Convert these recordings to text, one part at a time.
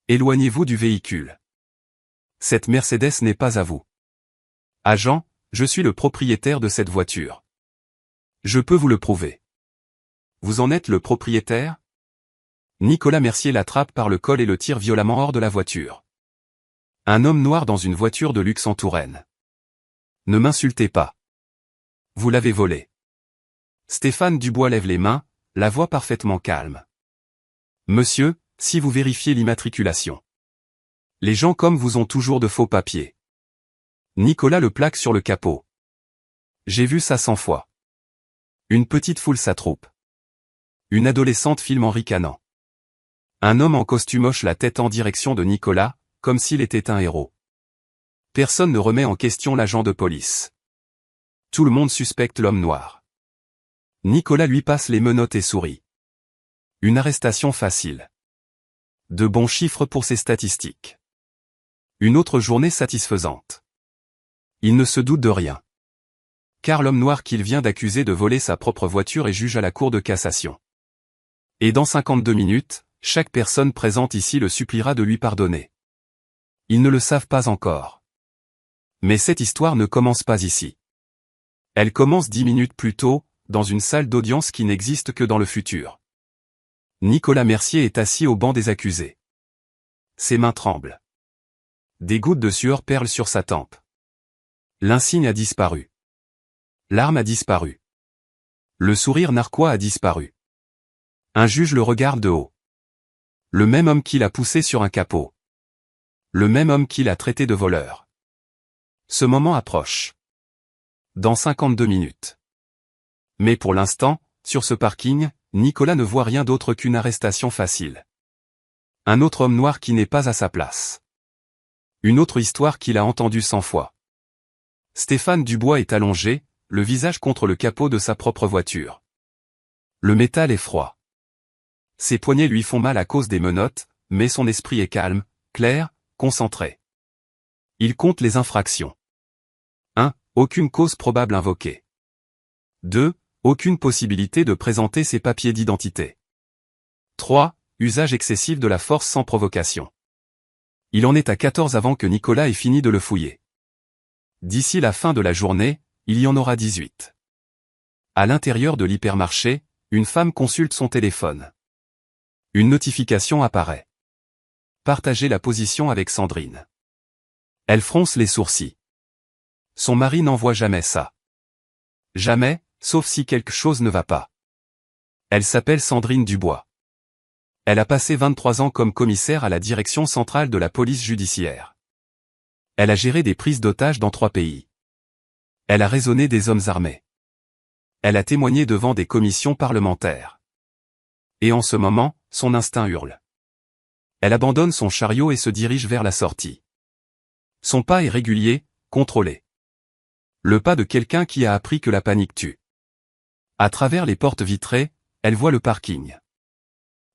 Éloignez-vous du véhicule. Cette Mercedes n'est pas à vous. Agent, je suis le propriétaire de cette voiture. Je peux vous le prouver. Vous en êtes le propriétaire? Nicolas Mercier l'attrape par le col et le tire violemment hors de la voiture. Un homme noir dans une voiture de luxe en Touraine. Ne m'insultez pas. Vous l'avez volé. Stéphane Dubois lève les mains, la voix parfaitement calme. Monsieur, si vous vérifiez l'immatriculation. Les gens comme vous ont toujours de faux papiers. Nicolas le plaque sur le capot. J'ai vu ça 100 fois. Une petite foule s'attroupe. Une adolescente filme en ricanant. Un homme en costume hoche la tête en direction de Nicolas, comme s'il était un héros. Personne ne remet en question l'agent de police. Tout le monde suspecte l'homme noir. Nicolas lui passe les menottes et sourit. Une arrestation facile. De bons chiffres pour ses statistiques. Une autre journée satisfaisante. Il ne se doute de rien. Car l'homme noir qu'il vient d'accuser de voler sa propre voiture est juge à la Cour de cassation. Et dans 52 minutes, chaque personne présente ici le suppliera de lui pardonner. Ils ne le savent pas encore. Mais cette histoire ne commence pas ici. Elle commence 10 minutes plus tôt, dans une salle d'audience qui n'existe que dans le futur. Nicolas Mercier est assis au banc des accusés. Ses mains tremblent. Des gouttes de sueur perlent sur sa tempe. L'insigne a disparu. L'arme a disparu. Le sourire narquois a disparu. Un juge le regarde de haut. Le même homme qui l'a poussé sur un capot. Le même homme qui l'a traité de voleur. Ce moment approche. Dans 52 minutes. Mais pour l'instant, sur ce parking, Nicolas ne voit rien d'autre qu'une arrestation facile. Un autre homme noir qui n'est pas à sa place. Une autre histoire qu'il a entendue 100 fois. Stéphane Dubois est allongé, le visage contre le capot de sa propre voiture. Le métal est froid. Ses poignets lui font mal à cause des menottes, mais son esprit est calme, clair, concentré. Il compte les infractions. 1. Aucune cause probable invoquée. 2. Aucune possibilité de présenter ses papiers d'identité. 3. Usage excessif de la force sans provocation. Il en est à 14 avant que Nicolas ait fini de le fouiller. D'ici la fin de la journée, il y en aura 18. À l'intérieur de l'hypermarché, une femme consulte son téléphone. Une notification apparaît. Partagez la position avec Sandrine. Elle fronce les sourcils. Son mari n'envoie jamais ça. Jamais, sauf si quelque chose ne va pas. Elle s'appelle Sandrine Dubois. Elle a passé 23 ans comme commissaire à la direction centrale de la police judiciaire. Elle a géré des prises d'otages dans 3 pays. Elle a raisonné des hommes armés. Elle a témoigné devant des commissions parlementaires. Et en ce moment, son instinct hurle. Elle abandonne son chariot et se dirige vers la sortie. Son pas est régulier, contrôlé. Le pas de quelqu'un qui a appris que la panique tue. À travers les portes vitrées, elle voit le parking.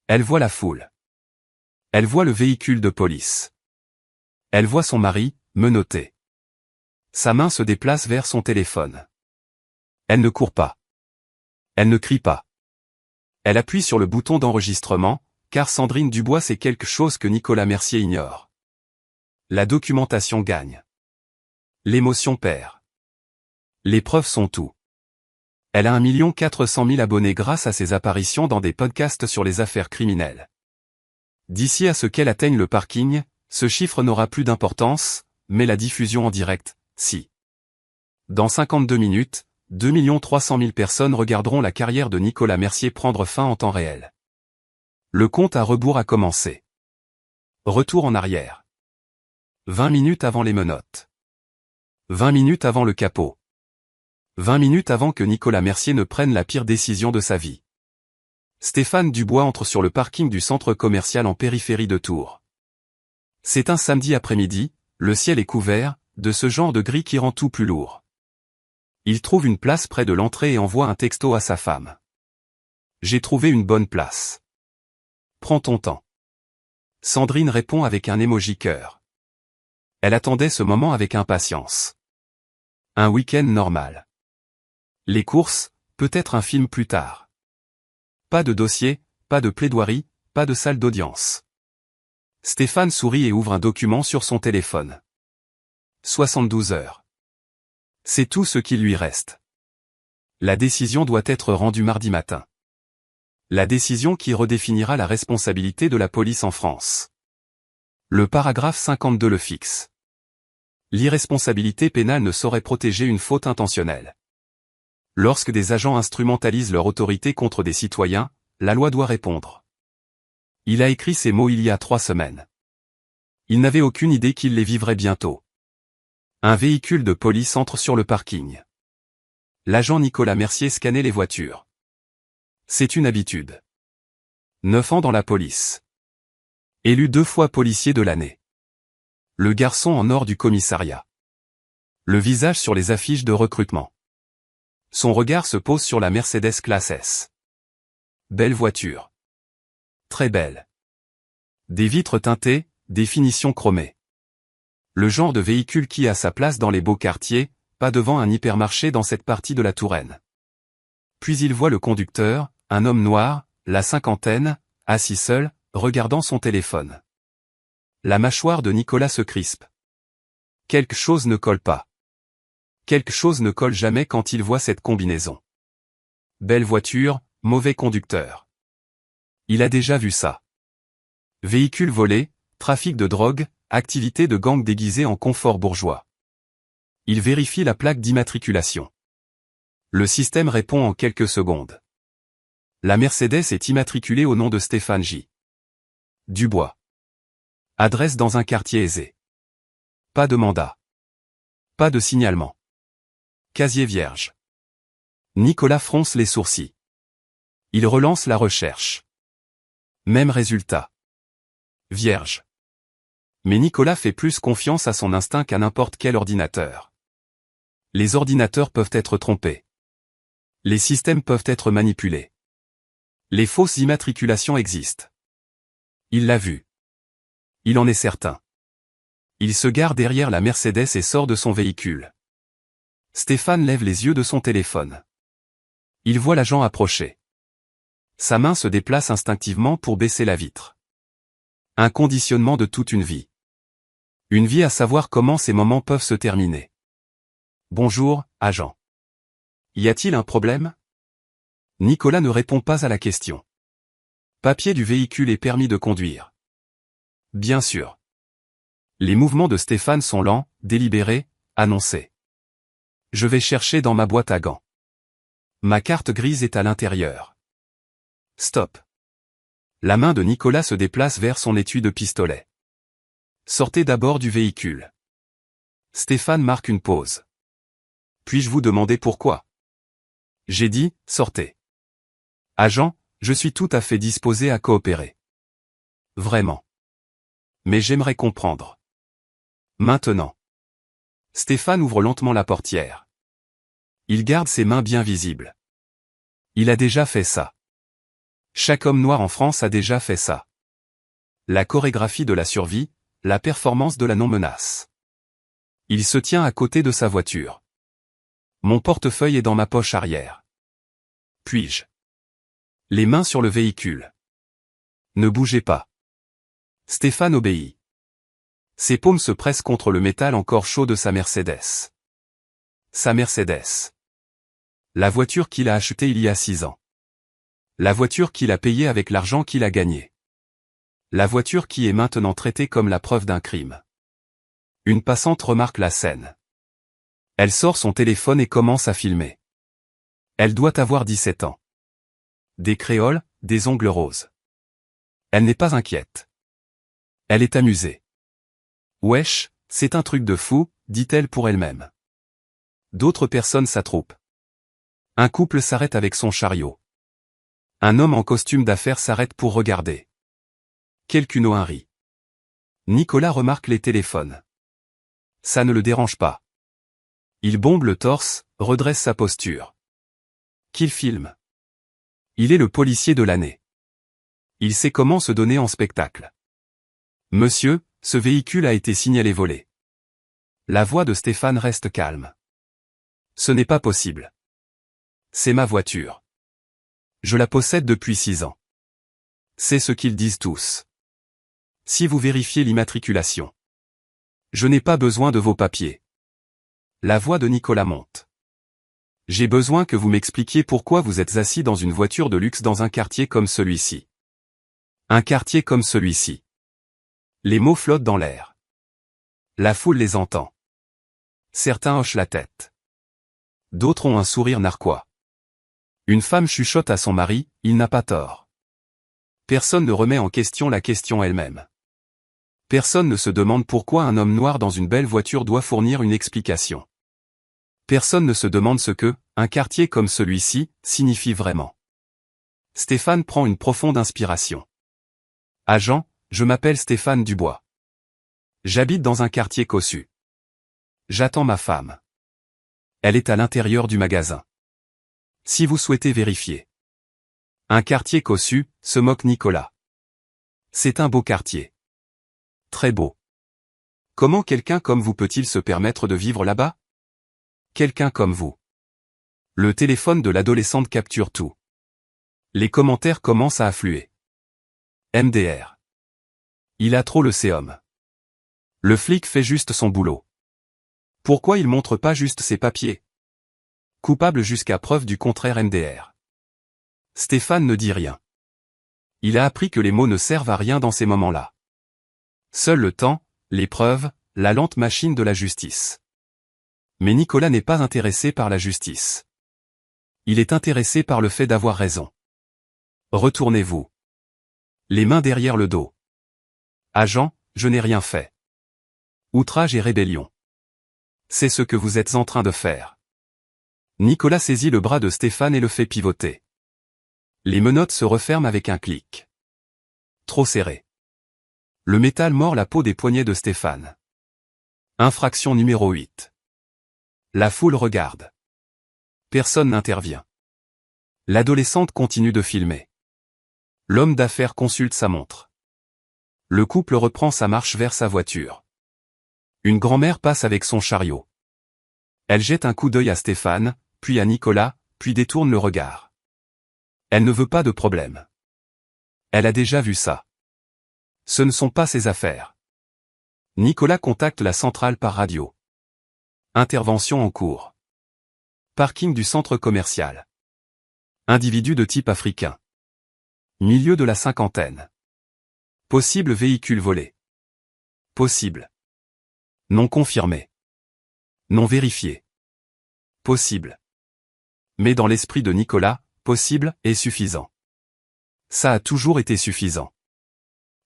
Elle voit la foule. Elle voit le véhicule de police. Elle voit son mari, menotté. Sa main se déplace vers son téléphone. Elle ne court pas. Elle ne crie pas. Elle appuie sur le bouton d'enregistrement, car Sandrine Dubois sait quelque chose que Nicolas Mercier ignore. La documentation gagne. L'émotion perd. Les preuves sont tout. Elle a 1 400 000 abonnés grâce à ses apparitions dans des podcasts sur les affaires criminelles. D'ici à ce qu'elle atteigne le parking, ce chiffre n'aura plus d'importance, mais la diffusion en direct, si. Dans 52 minutes, 2 300 000 personnes regarderont la carrière de Nicolas Mercier prendre fin en temps réel. Le compte à rebours a commencé. Retour en arrière. 20 minutes avant les menottes. 20 minutes avant le capot. 20 minutes avant que Nicolas Mercier ne prenne la pire décision de sa vie. Stéphane Dubois entre sur le parking du centre commercial en périphérie de Tours. C'est un samedi après-midi, le ciel est couvert, de ce genre de gris qui rend tout plus lourd. Il trouve une place près de l'entrée et envoie un texto à sa femme. J'ai trouvé une bonne place. Prends ton temps. Sandrine répond avec un emoji cœur. Elle attendait ce moment avec impatience. Un week-end normal. Les courses, peut-être un film plus tard. Pas de dossier, pas de plaidoirie, pas de salle d'audience. Stéphane sourit et ouvre un document sur son téléphone. 72 heures. C'est tout ce qui lui reste. La décision doit être rendue mardi matin. La décision qui redéfinira la responsabilité de la police en France. Le paragraphe 52 le fixe. L'irresponsabilité pénale ne saurait protéger une faute intentionnelle. Lorsque des agents instrumentalisent leur autorité contre des citoyens, la loi doit répondre. Il a écrit ces mots il y a 3 semaines. Il n'avait aucune idée qu'il les vivrait bientôt. Un véhicule de police entre sur le parking. L'agent Nicolas Mercier scannait les voitures. C'est une habitude. 9 ans dans la police. Élu 2 fois policier de l'année. Le garçon en or du commissariat. Le visage sur les affiches de recrutement. Son regard se pose sur la Mercedes classe S. Belle voiture. Très belle. Des vitres teintées, des finitions chromées. Le genre de véhicule qui a sa place dans les beaux quartiers, pas devant un hypermarché dans cette partie de la Touraine. Puis il voit le conducteur, un homme noir, la cinquantaine, assis seul, regardant son téléphone. La mâchoire de Nicolas se crispe. Quelque chose ne colle pas. Quelque chose ne colle jamais quand il voit cette combinaison. Belle voiture, mauvais conducteur. Il a déjà vu ça. Véhicule volé, trafic de drogue, activité de gang déguisée en confort bourgeois. Il vérifie la plaque d'immatriculation. Le système répond en quelques secondes. La Mercedes est immatriculée au nom de Stéphane J. Dubois. Adresse dans un quartier aisé. Pas de mandat. Pas de signalement. Casier vierge. Nicolas fronce les sourcils. Il relance la recherche. Même résultat. Vierge. Mais Nicolas fait plus confiance à son instinct qu'à n'importe quel ordinateur. Les ordinateurs peuvent être trompés. Les systèmes peuvent être manipulés. Les fausses immatriculations existent. Il l'a vu. Il en est certain. Il se gare derrière la Mercedes et sort de son véhicule. Stéphane lève les yeux de son téléphone. Il voit l'agent approcher. Sa main se déplace instinctivement pour baisser la vitre. Un conditionnement de toute une vie. Une vie à savoir comment ces moments peuvent se terminer. Bonjour, agent. Y a-t-il un problème? Nicolas ne répond pas à la question. Papier du véhicule et permis de conduire. Bien sûr. Les mouvements de Stéphane sont lents, délibérés, annoncés. Je vais chercher dans ma boîte à gants. Ma carte grise est à l'intérieur. Stop. La main de Nicolas se déplace vers son étui de pistolet. Sortez d'abord du véhicule. Stéphane marque une pause. Puis-je vous demander pourquoi? J'ai dit, sortez. Agent, je suis tout à fait disposé à coopérer. Vraiment. Mais j'aimerais comprendre. Maintenant. Stéphane ouvre lentement la portière. Il garde ses mains bien visibles. Il a déjà fait ça. Chaque homme noir en France a déjà fait ça. La chorégraphie de la survie, la performance de la non-menace. Il se tient à côté de sa voiture. Mon portefeuille est dans ma poche arrière. Puis-je? Les mains sur le véhicule. Ne bougez pas. Stéphane obéit. Ses paumes se pressent contre le métal encore chaud de sa Mercedes. Sa Mercedes. La voiture qu'il a achetée il y a 6 ans. La voiture qu'il a payée avec l'argent qu'il a gagné. La voiture qui est maintenant traitée comme la preuve d'un crime. Une passante remarque la scène. Elle sort son téléphone et commence à filmer. Elle doit avoir 17 ans. Des créoles, des ongles roses. Elle n'est pas inquiète. Elle est amusée. Wesh, c'est un truc de fou, dit-elle pour elle-même. D'autres personnes s'attroupent. Un couple s'arrête avec son chariot. Un homme en costume d'affaires s'arrête pour regarder. Quelqu'un rit. Nicolas remarque les téléphones. Ça ne le dérange pas. Il bombe le torse, redresse sa posture. Qu'il filme. Il est le policier de l'année. Il sait comment se donner en spectacle. Monsieur, ce véhicule a été signalé volé. La voix de Stéphane reste calme. Ce n'est pas possible. C'est ma voiture. Je la possède depuis 6 ans. C'est ce qu'ils disent tous. Si vous vérifiez l'immatriculation. Je n'ai pas besoin de vos papiers. La voix de Nicolas monte. J'ai besoin que vous m'expliquiez pourquoi vous êtes assis dans une voiture de luxe dans un quartier comme celui-ci. Un quartier comme celui-ci. Les mots flottent dans l'air. La foule les entend. Certains hochent la tête. D'autres ont un sourire narquois. Une femme chuchote à son mari, il n'a pas tort. Personne ne remet en question la question elle-même. Personne ne se demande pourquoi un homme noir dans une belle voiture doit fournir une explication. Personne ne se demande ce que, un quartier comme celui-ci, signifie vraiment. Stéphane prend une profonde inspiration. Agent, je m'appelle Stéphane Dubois. J'habite dans un quartier cossu. J'attends ma femme. Elle est à l'intérieur du magasin. Si vous souhaitez vérifier. Un quartier cossu, se moque Nicolas. C'est un beau quartier. Très beau. Comment quelqu'un comme vous peut-il se permettre de vivre là-bas? Quelqu'un comme vous. Le téléphone de l'adolescente capture tout. Les commentaires commencent à affluer. MDR. Il a trop le séum. Le flic fait juste son boulot. Pourquoi il montre pas juste ses papiers? Coupable jusqu'à preuve du contraire MDR. Stéphane ne dit rien. Il a appris que les mots ne servent à rien dans ces moments-là. Seul le temps, les preuves, la lente machine de la justice. Mais Nicolas n'est pas intéressé par la justice. Il est intéressé par le fait d'avoir raison. Retournez-vous. Les mains derrière le dos. Agent, je n'ai rien fait. Outrage et rébellion. C'est ce que vous êtes en train de faire. Nicolas saisit le bras de Stéphane et le fait pivoter. Les menottes se referment avec un clic. Trop serré. Le métal mord la peau des poignets de Stéphane. Infraction numéro 8. La foule regarde. Personne n'intervient. L'adolescente continue de filmer. L'homme d'affaires consulte sa montre. Le couple reprend sa marche vers sa voiture. Une grand-mère passe avec son chariot. Elle jette un coup d'œil à Stéphane, puis à Nicolas, puis détourne le regard. Elle ne veut pas de problème. Elle a déjà vu ça. Ce ne sont pas ses affaires. Nicolas contacte la centrale par radio. Intervention en cours. Parking du centre commercial. Individu de type africain. Milieu de la cinquantaine. Possible véhicule volé. Possible. Non confirmé. Non vérifié. Possible. Mais dans l'esprit de Nicolas, possible est suffisant. Ça a toujours été suffisant.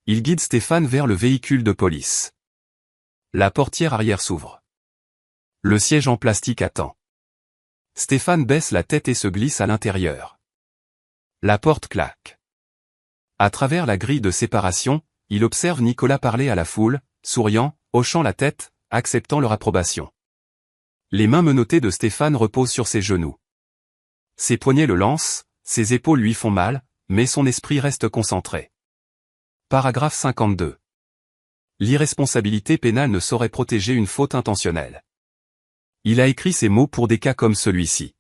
Il guide Stéphane vers le véhicule de police. La portière arrière s'ouvre. Le siège en plastique attend. Stéphane baisse la tête et se glisse à l'intérieur. La porte claque. À travers la grille de séparation, il observe Nicolas parler à la foule, souriant, hochant la tête, acceptant leur approbation. Les mains menottées de Stéphane reposent sur ses genoux. Ses poignets le lancent, ses épaules lui font mal, mais son esprit reste concentré. Paragraphe 52. L'irresponsabilité pénale ne saurait protéger une faute intentionnelle. Il a écrit ces mots pour des cas comme celui-ci.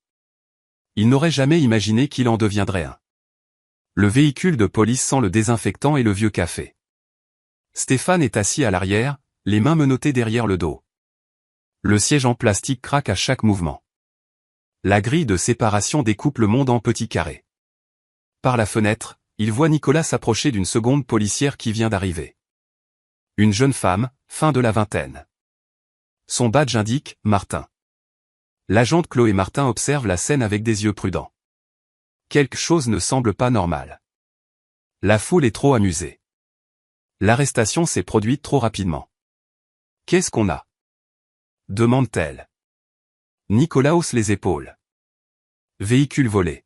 Il n'aurait jamais imaginé qu'il en deviendrait un. Le véhicule de police sent le désinfectant et le vieux café. Stéphane est assis à l'arrière, les mains menottées derrière le dos. Le siège en plastique craque à chaque mouvement. La grille de séparation découpe le monde en petits carrés. Par la fenêtre, il voit Nicolas s'approcher d'une seconde policière qui vient d'arriver. Une jeune femme, fin de la vingtaine. Son badge indique « Martin ». L'agente Chloé Martin observe la scène avec des yeux prudents. Quelque chose ne semble pas normal. La foule est trop amusée. L'arrestation s'est produite trop rapidement. Qu'est-ce qu'on a? Demande-t-elle. Nicolas hausse les épaules. Véhicule volé.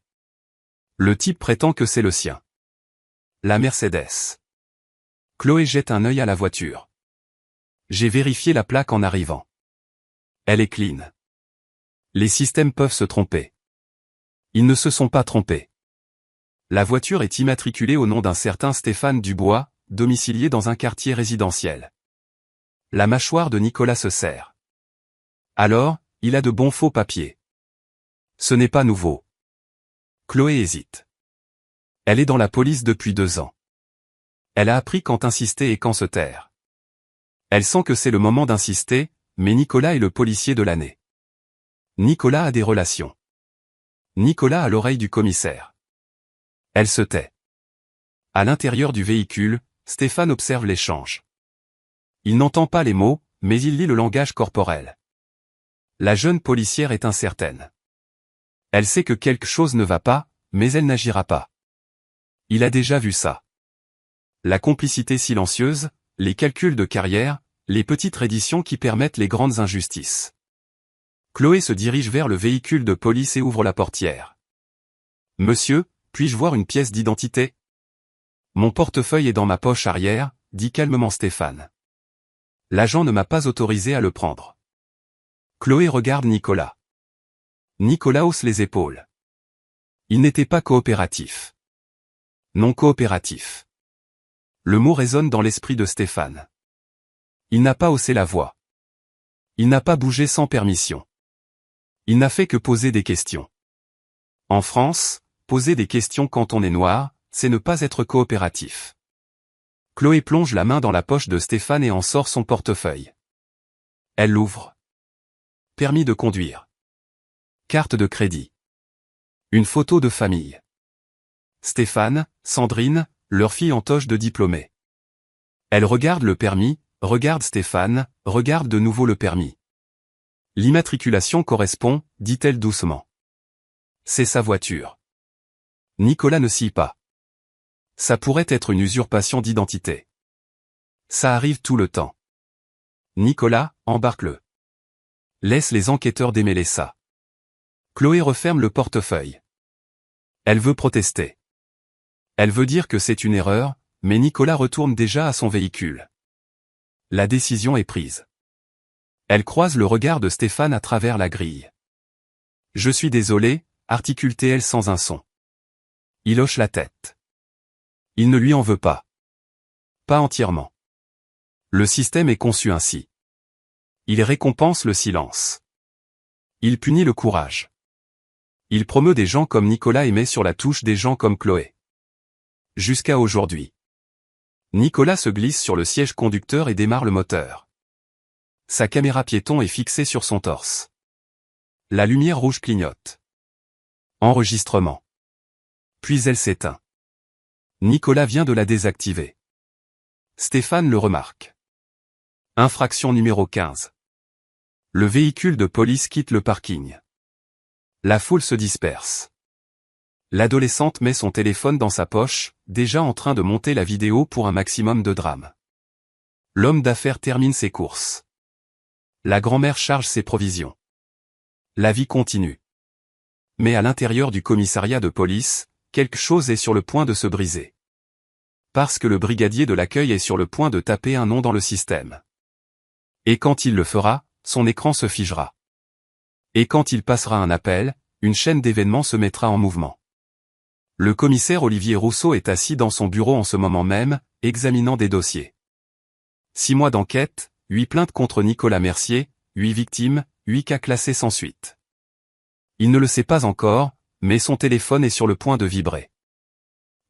Le type prétend que c'est le sien. La Mercedes. Chloé jette un œil à la voiture. J'ai vérifié la plaque en arrivant. Elle est clean. Les systèmes peuvent se tromper. Ils ne se sont pas trompés. La voiture est immatriculée au nom d'un certain Stéphane Dubois, domicilié dans un quartier résidentiel. La mâchoire de Nicolas se serre. Alors, il a de bons faux papiers. Ce n'est pas nouveau. Chloé hésite. Elle est dans la police depuis 2 ans. Elle a appris quand insister et quand se taire. Elle sent que c'est le moment d'insister, mais Nicolas est le policier de l'année. Nicolas a des relations. Nicolas a l'oreille du commissaire. Elle se tait. À l'intérieur du véhicule, Stéphane observe l'échange. Il n'entend pas les mots, mais il lit le langage corporel. La jeune policière est incertaine. Elle sait que quelque chose ne va pas, mais elle n'agira pas. Il a déjà vu ça. La complicité silencieuse, les calculs de carrière, les petites redditions qui permettent les grandes injustices. Chloé se dirige vers le véhicule de police et ouvre la portière. « Monsieur, puis-je voir une pièce d'identité » ? « Mon portefeuille est dans ma poche arrière », dit calmement Stéphane. « L'agent ne m'a pas autorisé à le prendre. » Chloé regarde Nicolas. Nicolas hausse les épaules. Il n'était pas coopératif. Non coopératif. Le mot résonne dans l'esprit de Stéphane. Il n'a pas haussé la voix. Il n'a pas bougé sans permission. Il n'a fait que poser des questions. En France, poser des questions quand on est noir, c'est ne pas être coopératif. Chloé plonge la main dans la poche de Stéphane et en sort son portefeuille. Elle l'ouvre. Permis de conduire. Carte de crédit. Une photo de famille. Stéphane, Sandrine, leur fille en toge de diplômé. Elle regarde le permis, regarde Stéphane, regarde de nouveau le permis. L'immatriculation correspond, dit-elle doucement. C'est sa voiture. Nicolas ne scie pas. Ça pourrait être une usurpation d'identité. Ça arrive tout le temps. Nicolas, embarque-le. Laisse les enquêteurs démêler ça. Chloé referme le portefeuille. Elle veut protester. Elle veut dire que c'est une erreur, mais Nicolas retourne déjà à son véhicule. La décision est prise. Elle croise le regard de Stéphane à travers la grille. « Je suis désolé », articule-t-elle sans un son. Il hoche la tête. Il ne lui en veut pas. Pas entièrement. Le système est conçu ainsi. Il récompense le silence. Il punit le courage. Il promeut des gens comme Nicolas et met sur la touche des gens comme Chloé. Jusqu'à aujourd'hui. Nicolas se glisse sur le siège conducteur et démarre le moteur. Sa caméra piéton est fixée sur son torse. La lumière rouge clignote. Enregistrement. Puis elle s'éteint. Nicolas vient de la désactiver. Stéphane le remarque. Infraction numéro 15. Le véhicule de police quitte le parking. La foule se disperse. L'adolescente met son téléphone dans sa poche, déjà en train de monter la vidéo pour un maximum de drame. L'homme d'affaires termine ses courses. La grand-mère charge ses provisions. La vie continue. Mais à l'intérieur du commissariat de police, quelque chose est sur le point de se briser. Parce que le brigadier de l'accueil est sur le point de taper un nom dans le système. Et quand il le fera, son écran se figera. Et quand il passera un appel, une chaîne d'événements se mettra en mouvement. Le commissaire Olivier Rousseau est assis dans son bureau en ce moment même, examinant des dossiers. 6 mois d'enquête, 8 plaintes contre Nicolas Mercier, 8 victimes, 8 cas classés sans suite. Il ne le sait pas encore, mais son téléphone est sur le point de vibrer.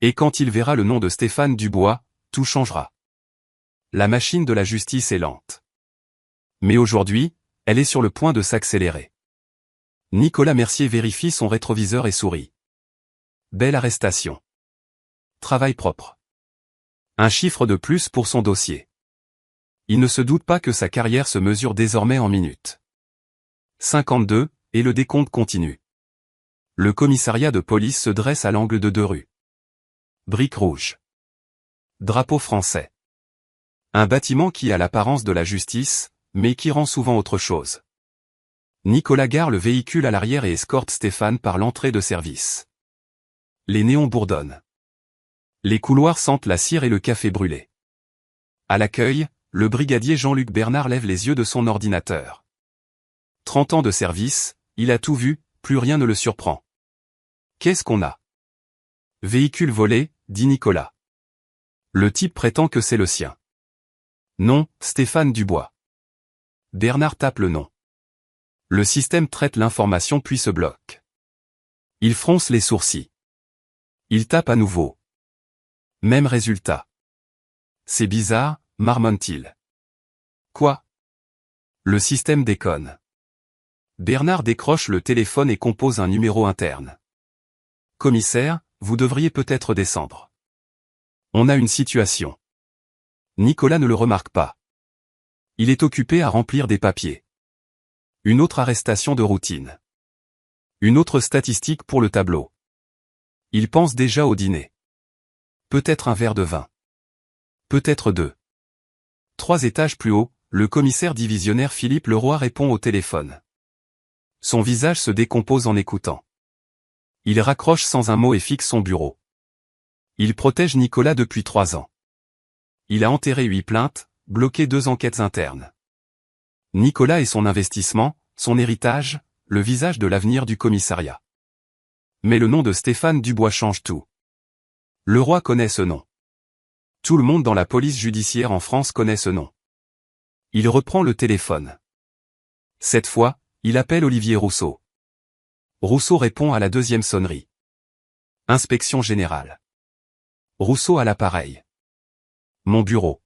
Et quand il verra le nom de Stéphane Dubois, tout changera. La machine de la justice est lente. Mais aujourd'hui, elle est sur le point de s'accélérer. Nicolas Mercier vérifie son rétroviseur et sourit. Belle arrestation. Travail propre. Un chiffre de plus pour son dossier. Il ne se doute pas que sa carrière se mesure désormais en minutes. 52, et le décompte continue. Le commissariat de police se dresse à l'angle de 2 rues. Briques rouges. Drapeau français. Un bâtiment qui a l'apparence de la justice, mais qui rend souvent autre chose. Nicolas gare le véhicule à l'arrière et escorte Stéphane par l'entrée de service. Les néons bourdonnent. Les couloirs sentent la cire et le café brûlé. À l'accueil, le brigadier Jean-Luc Bernard lève les yeux de son ordinateur. 30 ans de service, il a tout vu, plus rien ne le surprend. Qu'est-ce qu'on a ? Véhicule volé, dit Nicolas. Le type prétend que c'est le sien. Non, Stéphane Dubois. Bernard tape le nom. Le système traite l'information puis se bloque. Il fronce les sourcils. Il tape à nouveau. Même résultat. C'est bizarre, marmonne-t-il. Quoi? Le système déconne. Bernard décroche le téléphone et compose un numéro interne. Commissaire, vous devriez peut-être descendre. On a une situation. Nicolas ne le remarque pas. Il est occupé à remplir des papiers. Une autre arrestation de routine. Une autre statistique pour le tableau. Il pense déjà au dîner. Peut-être un verre de vin. Peut-être 2. 3 étages plus haut, le commissaire divisionnaire Philippe Leroy répond au téléphone. Son visage se décompose en écoutant. Il raccroche sans un mot et fixe son bureau. Il protège Nicolas depuis 3 ans. Il a enterré 8 plaintes, bloqué 2 enquêtes internes. Nicolas et son investissement, son héritage, le visage de l'avenir du commissariat. Mais le nom de Stéphane Dubois change tout. Leroy connaît ce nom. Tout le monde dans la police judiciaire en France connaît ce nom. Il reprend le téléphone. Cette fois, il appelle Olivier Rousseau. Rousseau répond à la 2e sonnerie. Inspection générale. Rousseau à l'appareil. Mon bureau.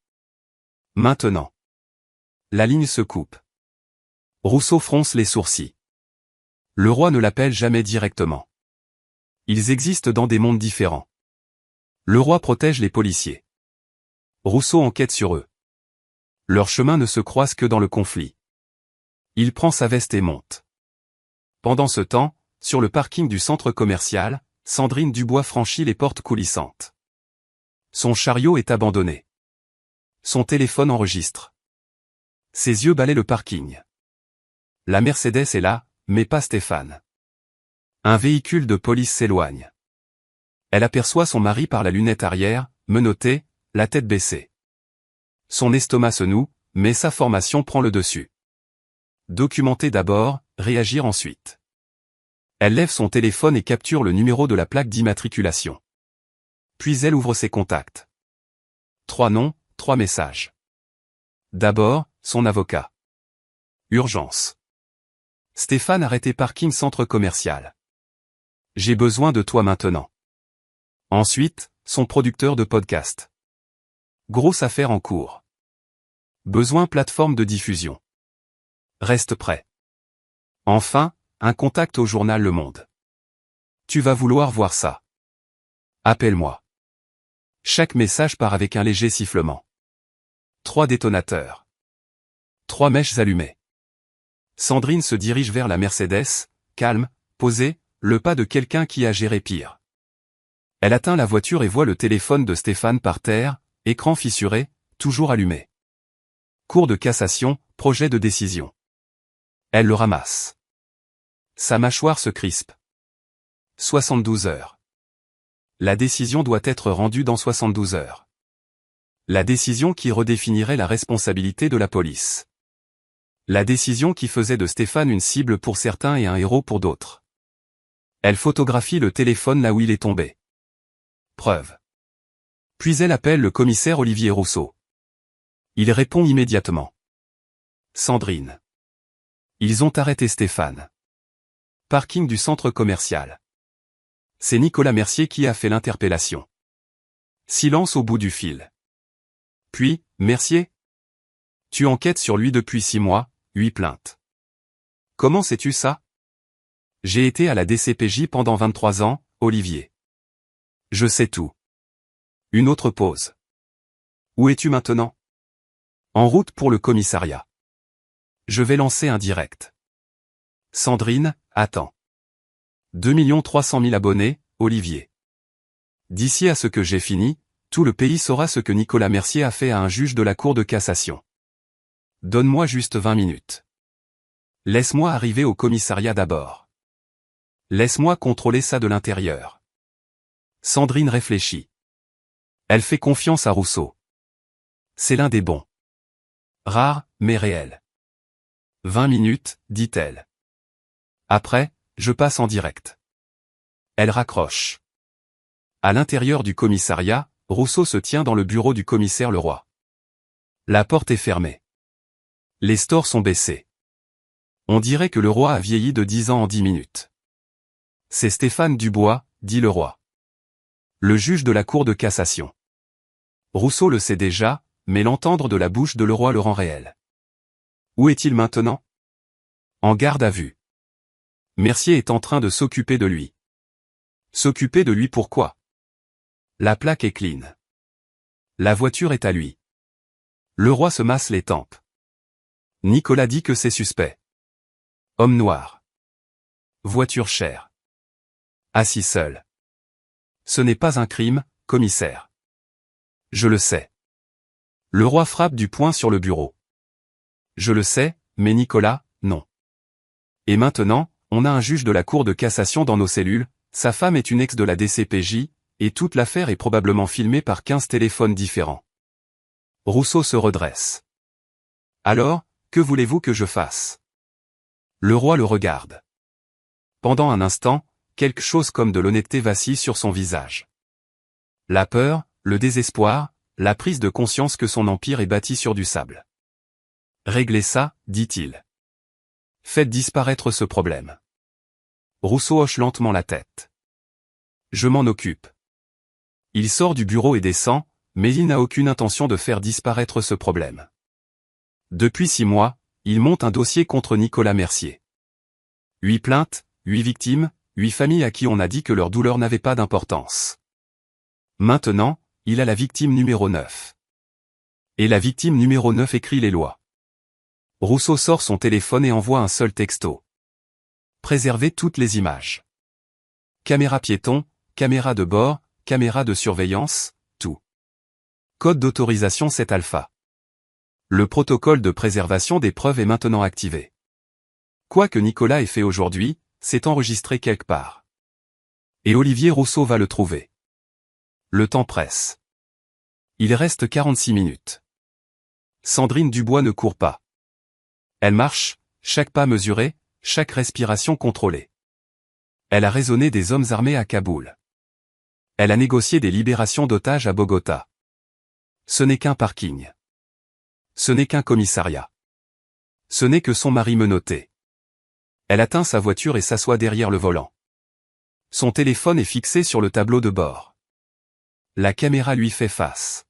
Maintenant. La ligne se coupe. Rousseau fronce les sourcils. Leroy ne l'appelle jamais directement. Ils existent dans des mondes différents. Leroy protège les policiers. Rousseau enquête sur eux. Leurs chemins ne se croisent que dans le conflit. Il prend sa veste et monte. Pendant ce temps, sur le parking du centre commercial, Sandrine Dubois franchit les portes coulissantes. Son chariot est abandonné. Son téléphone enregistre. Ses yeux balaient le parking. La Mercedes est là, mais pas Stéphane. Un véhicule de police s'éloigne. Elle aperçoit son mari par la lunette arrière, menotté, la tête baissée. Son estomac se noue, mais sa formation prend le dessus. Documenter d'abord, réagir ensuite. Elle lève son téléphone et capture le numéro de la plaque d'immatriculation. Puis elle ouvre ses contacts. 3 noms, 3 messages. D'abord, son avocat. Urgence. Stéphane arrêté parking centre commercial. J'ai besoin de toi maintenant. Ensuite, son producteur de podcast. Grosse affaire en cours. Besoin plateforme de diffusion. Reste prêt. Enfin, un contact au journal Le Monde. Tu vas vouloir voir ça. Appelle-moi. Chaque message part avec un léger sifflement. 3 détonateurs. 3 mèches allumées. Sandrine se dirige vers la Mercedes, calme, posée, le pas de quelqu'un qui a géré pire. Elle atteint la voiture et voit le téléphone de Stéphane par terre, écran fissuré, toujours allumé. Cour de cassation, projet de décision. Elle le ramasse. Sa mâchoire se crispe. 72 heures. La décision doit être rendue dans 72 heures. La décision qui redéfinirait la responsabilité de la police. La décision qui faisait de Stéphane une cible pour certains et un héros pour d'autres. Elle photographie le téléphone là où il est tombé. Preuve. Puis elle appelle le commissaire Olivier Rousseau. Il répond immédiatement. Sandrine. Ils ont arrêté Stéphane. Parking du centre commercial. C'est Nicolas Mercier qui a fait l'interpellation. Silence au bout du fil. Puis, Mercier? Tu enquêtes sur lui depuis 6 mois, 8 plaintes. Comment sais-tu ça? J'ai été à la DCPJ pendant 23 ans, Olivier. Je sais tout. Une autre pause. Où es-tu maintenant? En route pour le commissariat. Je vais lancer un direct. Sandrine, attends. 2 300 000 abonnés, Olivier. D'ici à ce que j'ai fini, tout le pays saura ce que Nicolas Mercier a fait à un juge de la Cour de cassation. Donne-moi juste 20 minutes. Laisse-moi arriver au commissariat d'abord. Laisse-moi contrôler ça de l'intérieur. Sandrine réfléchit. Elle fait confiance à Rousseau. C'est l'un des bons. Rare, mais réel. 20 minutes, dit-elle. Après, je passe en direct. Elle raccroche. À l'intérieur du commissariat, Rousseau se tient dans le bureau du commissaire Leroy. La porte est fermée. Les stores sont baissés. On dirait que Leroy a vieilli de 10 ans en 10 minutes. C'est Stéphane Dubois, dit Leroy. Le juge de la Cour de cassation. Rousseau le sait déjà, mais l'entendre de la bouche de Leroy le rend réel. Où est-il maintenant? En garde à vue. Mercier est en train de s'occuper de lui. S'occuper de lui pourquoi? La plaque est clean. La voiture est à lui. Leroy se masse les tempes. Nicolas dit que c'est suspect. Homme noir. Voiture chère. Assis seul. Ce n'est pas un crime, commissaire. Je le sais. Leroy frappe du poing sur le bureau. Je le sais, mais Nicolas, non. Et maintenant, on a un juge de la Cour de cassation dans nos cellules, sa femme est une ex de la DCPJ, et toute l'affaire est probablement filmée par 15 téléphones différents. Rousseau se redresse. Alors, que voulez-vous que je fasse? Leroy le regarde. Pendant un instant, quelque chose comme de l'honnêteté vacille sur son visage. La peur, le désespoir, la prise de conscience que son empire est bâti sur du sable. Réglez ça, dit-il. Faites disparaître ce problème. Rousseau hoche lentement la tête. Je m'en occupe. Il sort du bureau et descend, mais il n'a aucune intention de faire disparaître ce problème. Depuis 6 mois, il monte un dossier contre Nicolas Mercier. 8 plaintes, 8 victimes, 8 familles à qui on a dit que leur douleur n'avait pas d'importance. Maintenant, il a la victime numéro 9. Et la victime numéro 9 écrit les lois. Rousseau sort son téléphone et envoie un seul texto. Préservez toutes les images. Caméra piéton, caméra de bord, caméra de surveillance, tout. Code d'autorisation 7 alpha. Le protocole de préservation des preuves est maintenant activé. Quoi que Nicolas ait fait aujourd'hui, c'est enregistré quelque part. Et Olivier Rousseau va le trouver. Le temps presse. Il reste 46 minutes. Sandrine Dubois ne court pas. Elle marche, chaque pas mesuré, chaque respiration contrôlée. Elle a raisonné des hommes armés à Kaboul. Elle a négocié des libérations d'otages à Bogota. Ce n'est qu'un parking. Ce n'est qu'un commissariat. Ce n'est que son mari menotté. Elle atteint sa voiture et s'assoit derrière le volant. Son téléphone est fixé sur le tableau de bord. La caméra lui fait face.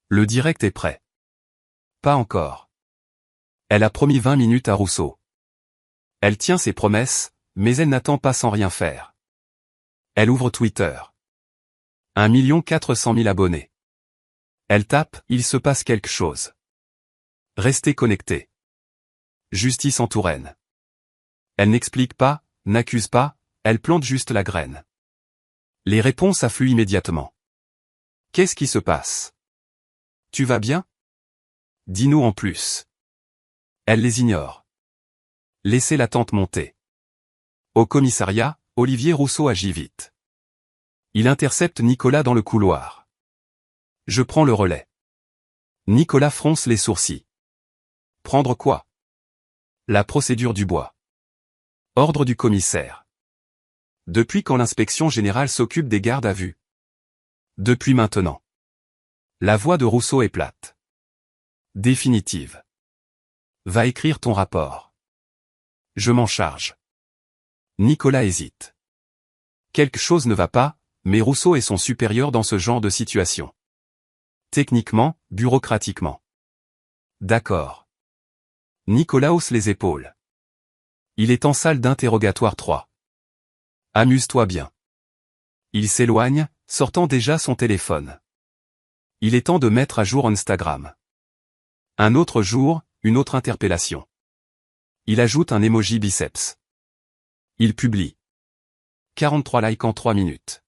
Le direct est prêt. Pas encore. Elle a promis 20 minutes à Rousseau. Elle tient ses promesses, mais elle n'attend pas sans rien faire. Elle ouvre Twitter. 1 400 000 abonnés. Elle tape « Il se passe quelque chose ». Restez connectés. Justice en Touraine. Elle n'explique pas, n'accuse pas, elle plante juste la graine. Les réponses affluent immédiatement. Qu'est-ce qui se passe? Tu vas bien? Dis-nous en plus. Elle les ignore. Laissez l'attente monter. Au commissariat, Olivier Rousseau agit vite. Il intercepte Nicolas dans le couloir. Je prends le relais. Nicolas fronce les sourcils. Prendre quoi? La procédure du bois. Ordre du commissaire. Depuis quand l'inspection générale s'occupe des gardes à vue? Depuis maintenant. La voix de Rousseau est plate. Définitive. Va écrire ton rapport. Je m'en charge. Nicolas hésite. Quelque chose ne va pas, mais Rousseau est son supérieur dans ce genre de situation. Techniquement, bureaucratiquement. D'accord. Nicolas hausse les épaules. Il est en salle d'interrogatoire 3. Amuse-toi bien. Il s'éloigne, sortant déjà son téléphone. Il est temps de mettre à jour Instagram. Un autre jour, une autre interpellation. Il ajoute un emoji biceps. Il publie. 43 likes en 3 minutes.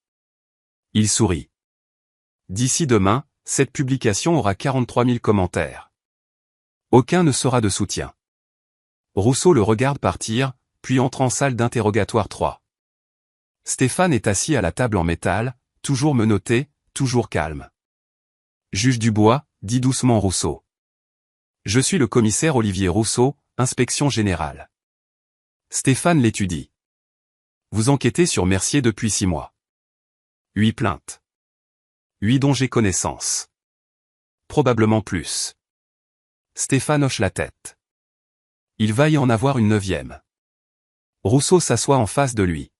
Il sourit. D'ici demain, cette publication aura 43 000 commentaires. Aucun ne sera de soutien. Rousseau le regarde partir, puis entre en salle d'interrogatoire 3. Stéphane est assis à la table en métal, toujours menotté, toujours calme. Juge Dubois, dit doucement Rousseau. Je suis le commissaire Olivier Rousseau, inspection générale. Stéphane l'étudie. Vous enquêtez sur Mercier depuis 6 mois. 8 plaintes. 8 dont j'ai connaissance. Probablement plus. Stéphane hoche la tête. Il va y en avoir une 9e. Rousseau s'assoit en face de lui.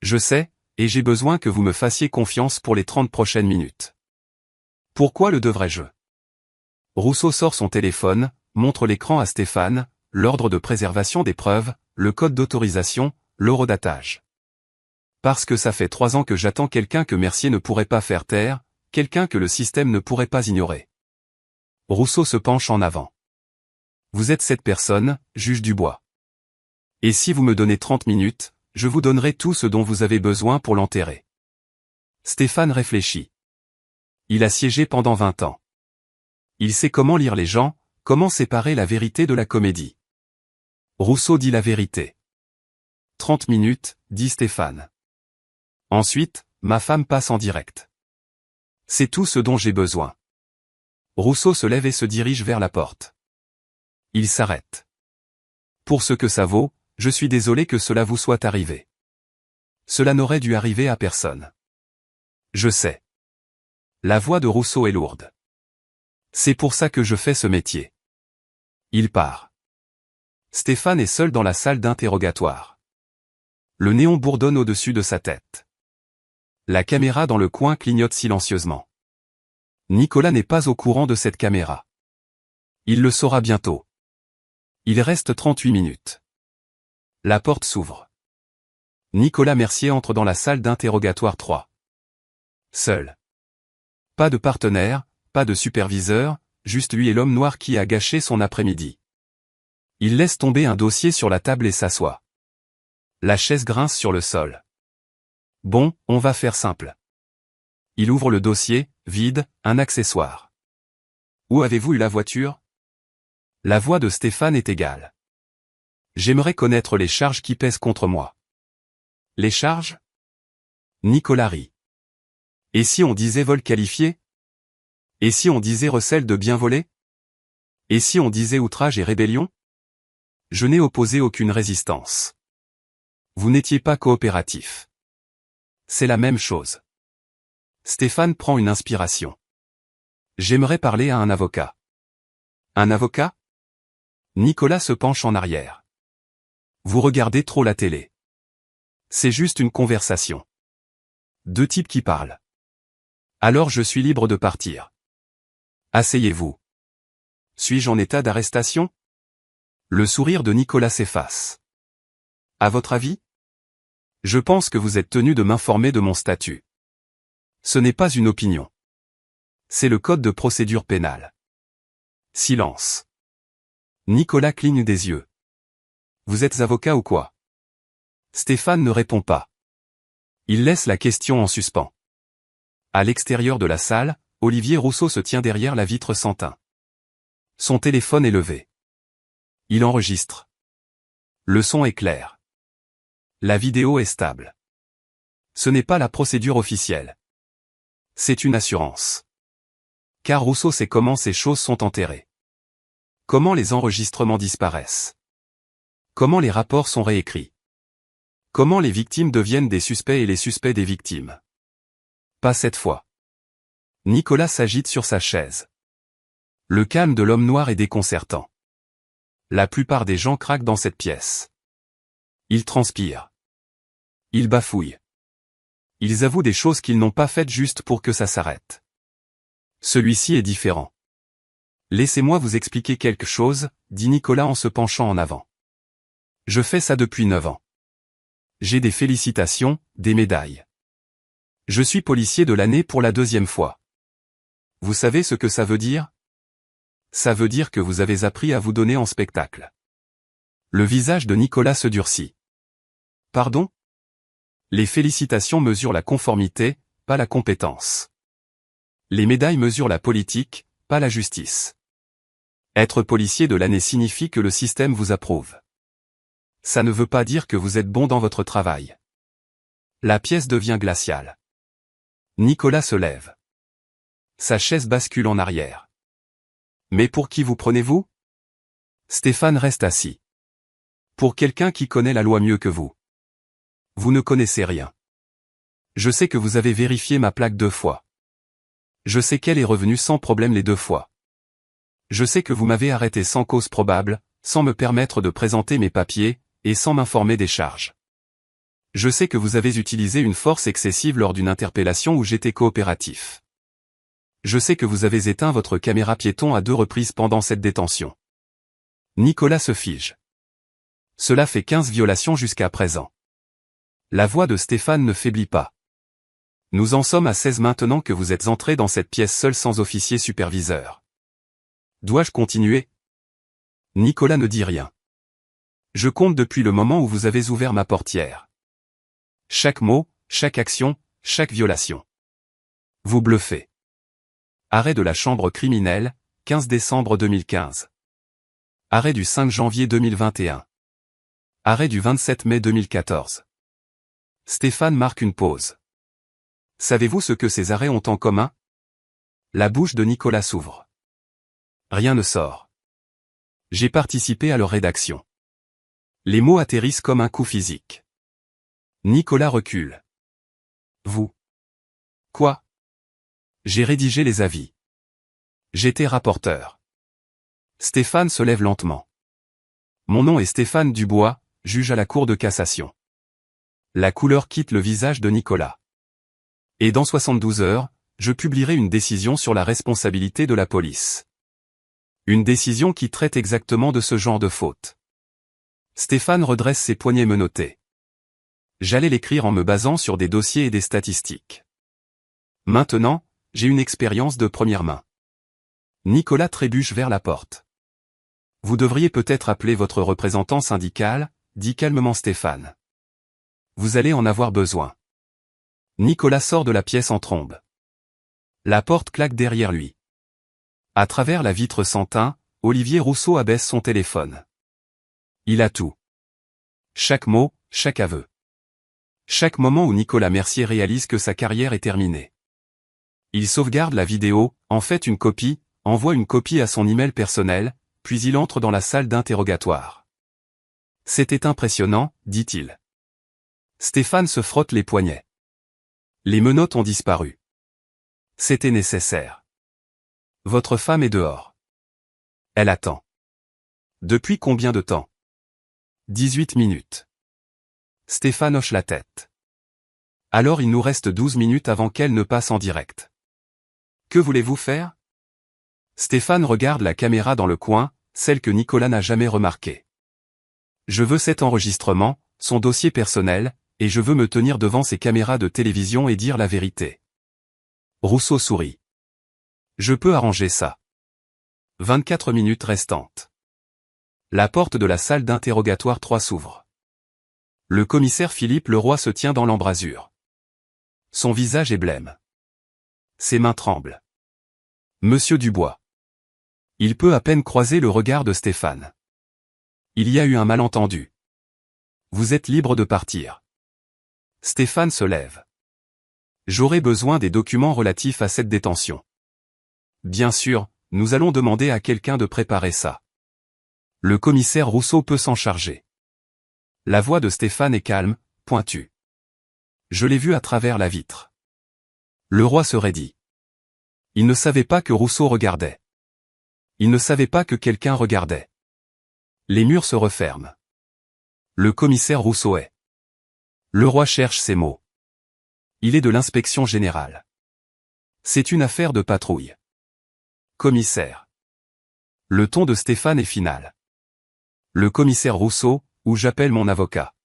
Je sais, et j'ai besoin que vous me fassiez confiance pour les 30 prochaines minutes. Pourquoi le devrais-je? Rousseau sort son téléphone, montre l'écran à Stéphane, l'ordre de préservation des preuves, le code d'autorisation, l'horodatage. Parce que ça fait 3 ans que j'attends quelqu'un que Mercier ne pourrait pas faire taire, quelqu'un que le système ne pourrait pas ignorer. Rousseau se penche en avant. Vous êtes cette personne, juge Dubois. Et si vous me donnez 30 minutes, je vous donnerai tout ce dont vous avez besoin pour l'enterrer. Stéphane réfléchit. Il a siégé pendant 20 ans. Il sait comment lire les gens, comment séparer la vérité de la comédie. Rousseau dit la vérité. 30 minutes, dit Stéphane. Ensuite, ma femme passe en direct. C'est tout ce dont j'ai besoin. Rousseau se lève et se dirige vers la porte. Il s'arrête. Pour ce que ça vaut, je suis désolé que cela vous soit arrivé. Cela n'aurait dû arriver à personne. Je sais. La voix de Rousseau est lourde. C'est pour ça que je fais ce métier. Il part. Stéphane est seul dans la salle d'interrogatoire. Le néon bourdonne au-dessus de sa tête. La caméra dans le coin clignote silencieusement. Nicolas n'est pas au courant de cette caméra. Il le saura bientôt. Il reste 38 minutes. La porte s'ouvre. Nicolas Mercier entre dans la salle d'interrogatoire 3. Seul. Pas de partenaire, pas de superviseur, juste lui et l'homme noir qui a gâché son après-midi. Il laisse tomber un dossier sur la table et s'assoit. La chaise grince sur le sol. Bon, on va faire simple. Il ouvre le dossier, vide, un accessoire. Où avez-vous eu la voiture? La voix de Stéphane est égale. J'aimerais connaître les charges qui pèsent contre moi. Les charges? Nicolas rit. Et si on disait vol qualifié? Et si on disait recel de biens volés? Et si on disait outrage et rébellion? Je n'ai opposé aucune résistance. Vous n'étiez pas coopératif. C'est la même chose. Stéphane prend une inspiration. J'aimerais parler à un avocat. Un avocat? Nicolas se penche en arrière. Vous regardez trop la télé. C'est juste une conversation. Deux types qui parlent. Alors je suis libre de partir. Asseyez-vous. Suis-je en état d'arrestation? Le sourire de Nicolas s'efface. À votre avis? Je pense que vous êtes tenu de m'informer de mon statut. Ce n'est pas une opinion. C'est le code de procédure pénale. Silence. Nicolas cligne des yeux. Vous êtes avocat ou quoi? Stéphane ne répond pas. Il laisse la question en suspens. À l'extérieur de la salle, Olivier Rousseau se tient derrière la vitre sans teint. Son téléphone est levé. Il enregistre. Le son est clair. La vidéo est stable. Ce n'est pas la procédure officielle. C'est une assurance. Car Rousseau sait comment ces choses sont enterrées. Comment les enregistrements disparaissent. Comment les rapports sont réécrits. Comment les victimes deviennent des suspects et les suspects des victimes. Pas cette fois. Nicolas s'agite sur sa chaise. Le calme de l'homme noir est déconcertant. La plupart des gens craquent dans cette pièce. Ils transpirent. Ils bafouillent. Ils avouent des choses qu'ils n'ont pas faites juste pour que ça s'arrête. Celui-ci est différent. Laissez-moi vous expliquer quelque chose, dit Nicolas en se penchant en avant. Je fais ça depuis 9 ans. J'ai des félicitations, des médailles. Je suis policier de l'année pour la 2e fois. Vous savez ce que ça veut dire? Ça veut dire que vous avez appris à vous donner en spectacle. Le visage de Nicolas se durcit. Pardon? Les félicitations mesurent la conformité, pas la compétence. Les médailles mesurent la politique, pas la justice. Être policier de l'année signifie que le système vous approuve. Ça ne veut pas dire que vous êtes bon dans votre travail. La pièce devient glaciale. Nicolas se lève. Sa chaise bascule en arrière. Mais pour qui vous prenez-vous? Stéphane reste assis. Pour quelqu'un qui connaît la loi mieux que vous. Vous ne connaissez rien. Je sais que vous avez vérifié ma plaque 2 fois. Je sais qu'elle est revenue sans problème les 2 fois. Je sais que vous m'avez arrêté sans cause probable, sans me permettre de présenter mes papiers, et sans m'informer des charges. Je sais que vous avez utilisé une force excessive lors d'une interpellation où j'étais coopératif. Je sais que vous avez éteint votre caméra piéton à 2 reprises pendant cette détention. Nicolas se fige. Cela fait 15 violations jusqu'à présent. La voix de Stéphane ne faiblit pas. Nous en sommes à 16 maintenant que vous êtes entré dans cette pièce seul sans officier superviseur. Dois-je continuer? Nicolas ne dit rien. Je compte depuis le moment où vous avez ouvert ma portière. Chaque mot, chaque action, chaque violation. Vous bluffez. Arrêt de la chambre criminelle, 15 décembre 2015. Arrêt du 5 janvier 2021. Arrêt du 27 mai 2014. Stéphane marque une pause. Savez-vous ce que ces arrêts ont en commun? La bouche de Nicolas s'ouvre. Rien ne sort. J'ai participé à leur rédaction. Les mots atterrissent comme un coup physique. Nicolas recule. Vous? Quoi? J'ai rédigé les avis. J'étais rapporteur. Stéphane se lève lentement. Mon nom est Stéphane Dubois, juge à la Cour de cassation. La couleur quitte le visage de Nicolas. Et dans 72 heures, je publierai une décision sur la responsabilité de la police. Une décision qui traite exactement de ce genre de faute. Stéphane redresse ses poignets menottés. J'allais l'écrire en me basant sur des dossiers et des statistiques. Maintenant, j'ai une expérience de première main. Nicolas trébuche vers la porte. Vous devriez peut-être appeler votre représentant syndical, dit calmement Stéphane. Vous allez en avoir besoin. Nicolas sort de la pièce en trombe. La porte claque derrière lui. À travers la vitre sans teint, Olivier Rousseau abaisse son téléphone. Il a tout. Chaque mot, chaque aveu. Chaque moment où Nicolas Mercier réalise que sa carrière est terminée. Il sauvegarde la vidéo, en fait une copie, envoie une copie à son email personnel, puis il entre dans la salle d'interrogatoire. C'était impressionnant, dit-il. Stéphane se frotte les poignets. Les menottes ont disparu. C'était nécessaire. Votre femme est dehors. Elle attend. Depuis combien de temps? 18 minutes. Stéphane hoche la tête. Alors il nous reste 12 minutes avant qu'elle ne passe en direct. Que voulez-vous faire? Stéphane regarde la caméra dans le coin, celle que Nicolas n'a jamais remarquée. Je veux cet enregistrement, son dossier personnel, et je veux me tenir devant ces caméras de télévision et dire la vérité. Rousseau sourit. Je peux arranger ça. 24 minutes restantes. La porte de la salle d'interrogatoire 3 s'ouvre. Le commissaire Philippe Leroy se tient dans l'embrasure. Son visage est blême. Ses mains tremblent. Monsieur Dubois. Il peut à peine croiser le regard de Stéphane. Il y a eu un malentendu. Vous êtes libre de partir. Stéphane se lève. J'aurai besoin des documents relatifs à cette détention. Bien sûr, nous allons demander à quelqu'un de préparer ça. Le commissaire Rousseau peut s'en charger. La voix de Stéphane est calme, pointue. Je l'ai vu à travers la vitre. Leroy se raidit. Il ne savait pas que Rousseau regardait. Il ne savait pas que quelqu'un regardait. Les murs se referment. Le commissaire Rousseau est. Leroy cherche ses mots. Il est de l'inspection générale. C'est une affaire de patrouille. Commissaire. Le ton de Stéphane est final. Le commissaire Rousseau, ou j'appelle mon avocat.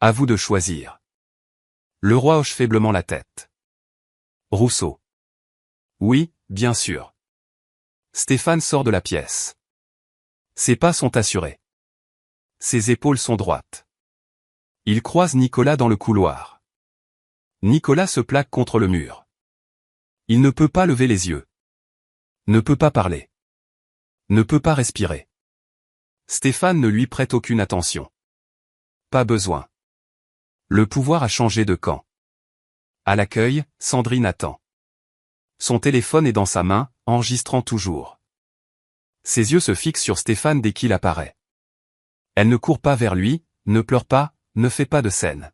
À vous de choisir. Leroy hoche faiblement la tête. Rousseau. Oui, bien sûr. Stéphane sort de la pièce. Ses pas sont assurés. Ses épaules sont droites. Il croise Nicolas dans le couloir. Nicolas se plaque contre le mur. Il ne peut pas lever les yeux. Ne peut pas parler. Ne peut pas respirer. Stéphane ne lui prête aucune attention. Pas besoin. Le pouvoir a changé de camp. À l'accueil, Sandrine attend. Son téléphone est dans sa main, enregistrant toujours. Ses yeux se fixent sur Stéphane dès qu'il apparaît. Elle ne court pas vers lui, ne pleure pas, ne fait pas de scène.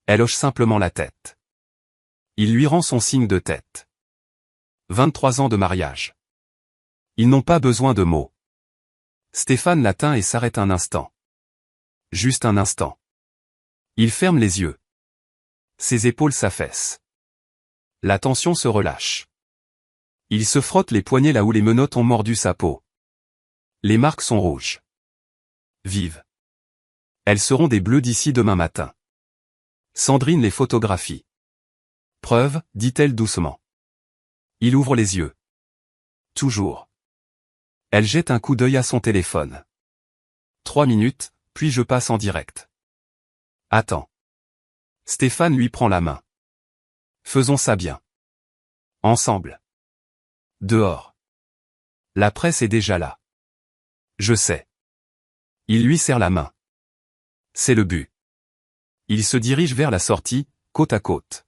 Elle hoche simplement la tête. Il lui rend son signe de tête. 23 ans de mariage. Ils n'ont pas besoin de mots. Stéphane l'atteint et s'arrête un instant. Juste un instant. Il ferme les yeux. Ses épaules s'affaissent. La tension se relâche. Il se frotte les poignets là où les menottes ont mordu sa peau. Les marques sont rouges. Vives. Elles seront des bleus d'ici demain matin. Sandrine les photographie. Preuve, dit-elle doucement. Il ouvre les yeux. Toujours. Elle jette un coup d'œil à son téléphone. 3 minutes, puis je passe en direct. Attends. Stéphane lui prend la main. Faisons ça bien. Ensemble. Dehors. La presse est déjà là. Je sais. Il lui serre la main. C'est le but. Il se dirige vers la sortie, côte à côte.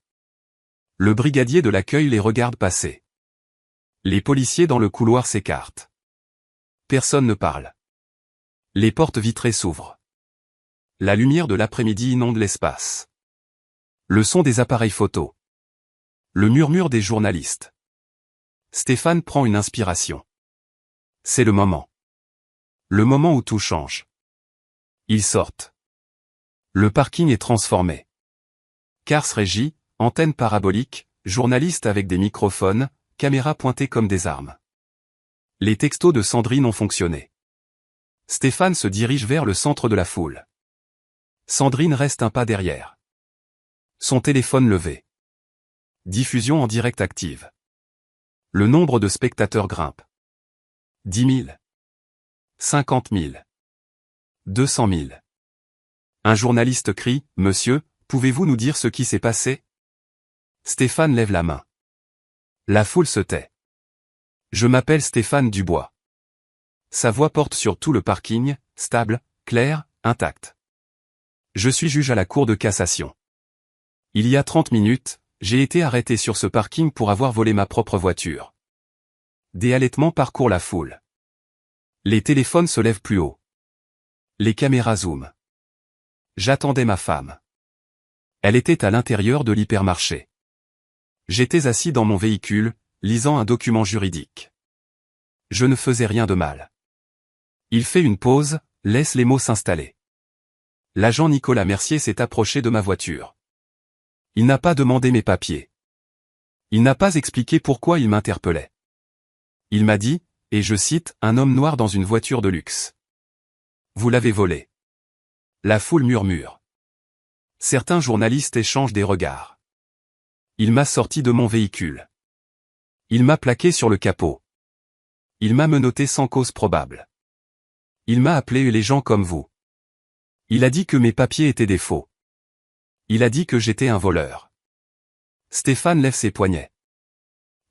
Le brigadier de l'accueil les regarde passer. Les policiers dans le couloir s'écartent. Personne ne parle. Les portes vitrées s'ouvrent. La lumière de l'après-midi inonde l'espace. Le son des appareils photo. Le murmure des journalistes. Stéphane prend une inspiration. C'est le moment. Le moment où tout change. Ils sortent. Le parking est transformé. Cars régie, antenne parabolique, journalistes avec des microphones, caméras pointées comme des armes. Les textos de Sandrine ont fonctionné. Stéphane se dirige vers le centre de la foule. Sandrine reste un pas derrière. Son téléphone levé. Diffusion en direct active. Le nombre de spectateurs grimpe. 10 000. 50 000. 200 000. Un journaliste crie, « Monsieur, pouvez-vous nous dire ce qui s'est passé ?» Stéphane lève la main. La foule se tait. Je m'appelle Stéphane Dubois. Sa voix porte sur tout le parking, stable, claire, intacte. Je suis juge à la Cour de cassation. Il y a 30 minutes, j'ai été arrêté sur ce parking pour avoir volé ma propre voiture. Des halètements parcourent la foule. Les téléphones se lèvent plus haut. Les caméras zooment. J'attendais ma femme. Elle était à l'intérieur de l'hypermarché. J'étais assis dans mon véhicule, lisant un document juridique. Je ne faisais rien de mal. Il fait une pause, laisse les mots s'installer. L'agent Nicolas Mercier s'est approché de ma voiture. Il n'a pas demandé mes papiers. Il n'a pas expliqué pourquoi il m'interpellait. Il m'a dit, et je cite, « Un homme noir dans une voiture de luxe. Vous l'avez volé. » La foule murmure. Certains journalistes échangent des regards. Il m'a sorti de mon véhicule. Il m'a plaqué sur le capot. Il m'a menotté sans cause probable. Il m'a appelé les gens comme vous. Il a dit que mes papiers étaient des faux. Il a dit que j'étais un voleur. Stéphane lève ses poignets.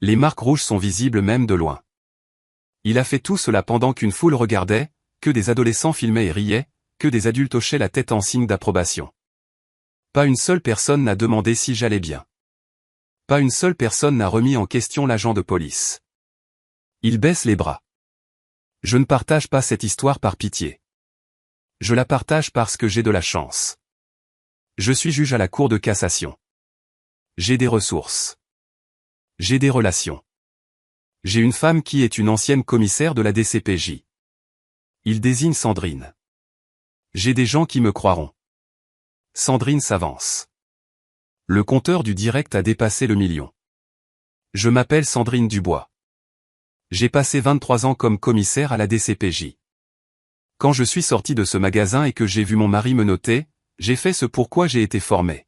Les marques rouges sont visibles même de loin. Il a fait tout cela pendant qu'une foule regardait, que des adolescents filmaient et riaient, que des adultes hochaient la tête en signe d'approbation. Pas une seule personne n'a demandé si j'allais bien. Pas une seule personne n'a remis en question l'agent de police. Il baisse les bras. Je ne partage pas cette histoire par pitié. Je la partage parce que j'ai de la chance. Je suis juge à la Cour de cassation. J'ai des ressources. J'ai des relations. J'ai une femme qui est une ancienne commissaire de la DCPJ. Il désigne Sandrine. J'ai des gens qui me croiront. Sandrine s'avance. Le compteur du direct a dépassé le million. Je m'appelle Sandrine Dubois. J'ai passé 23 ans comme commissaire à la DCPJ. Quand je suis sorti de ce magasin et que j'ai vu mon mari menotter, j'ai fait ce pourquoi j'ai été formé.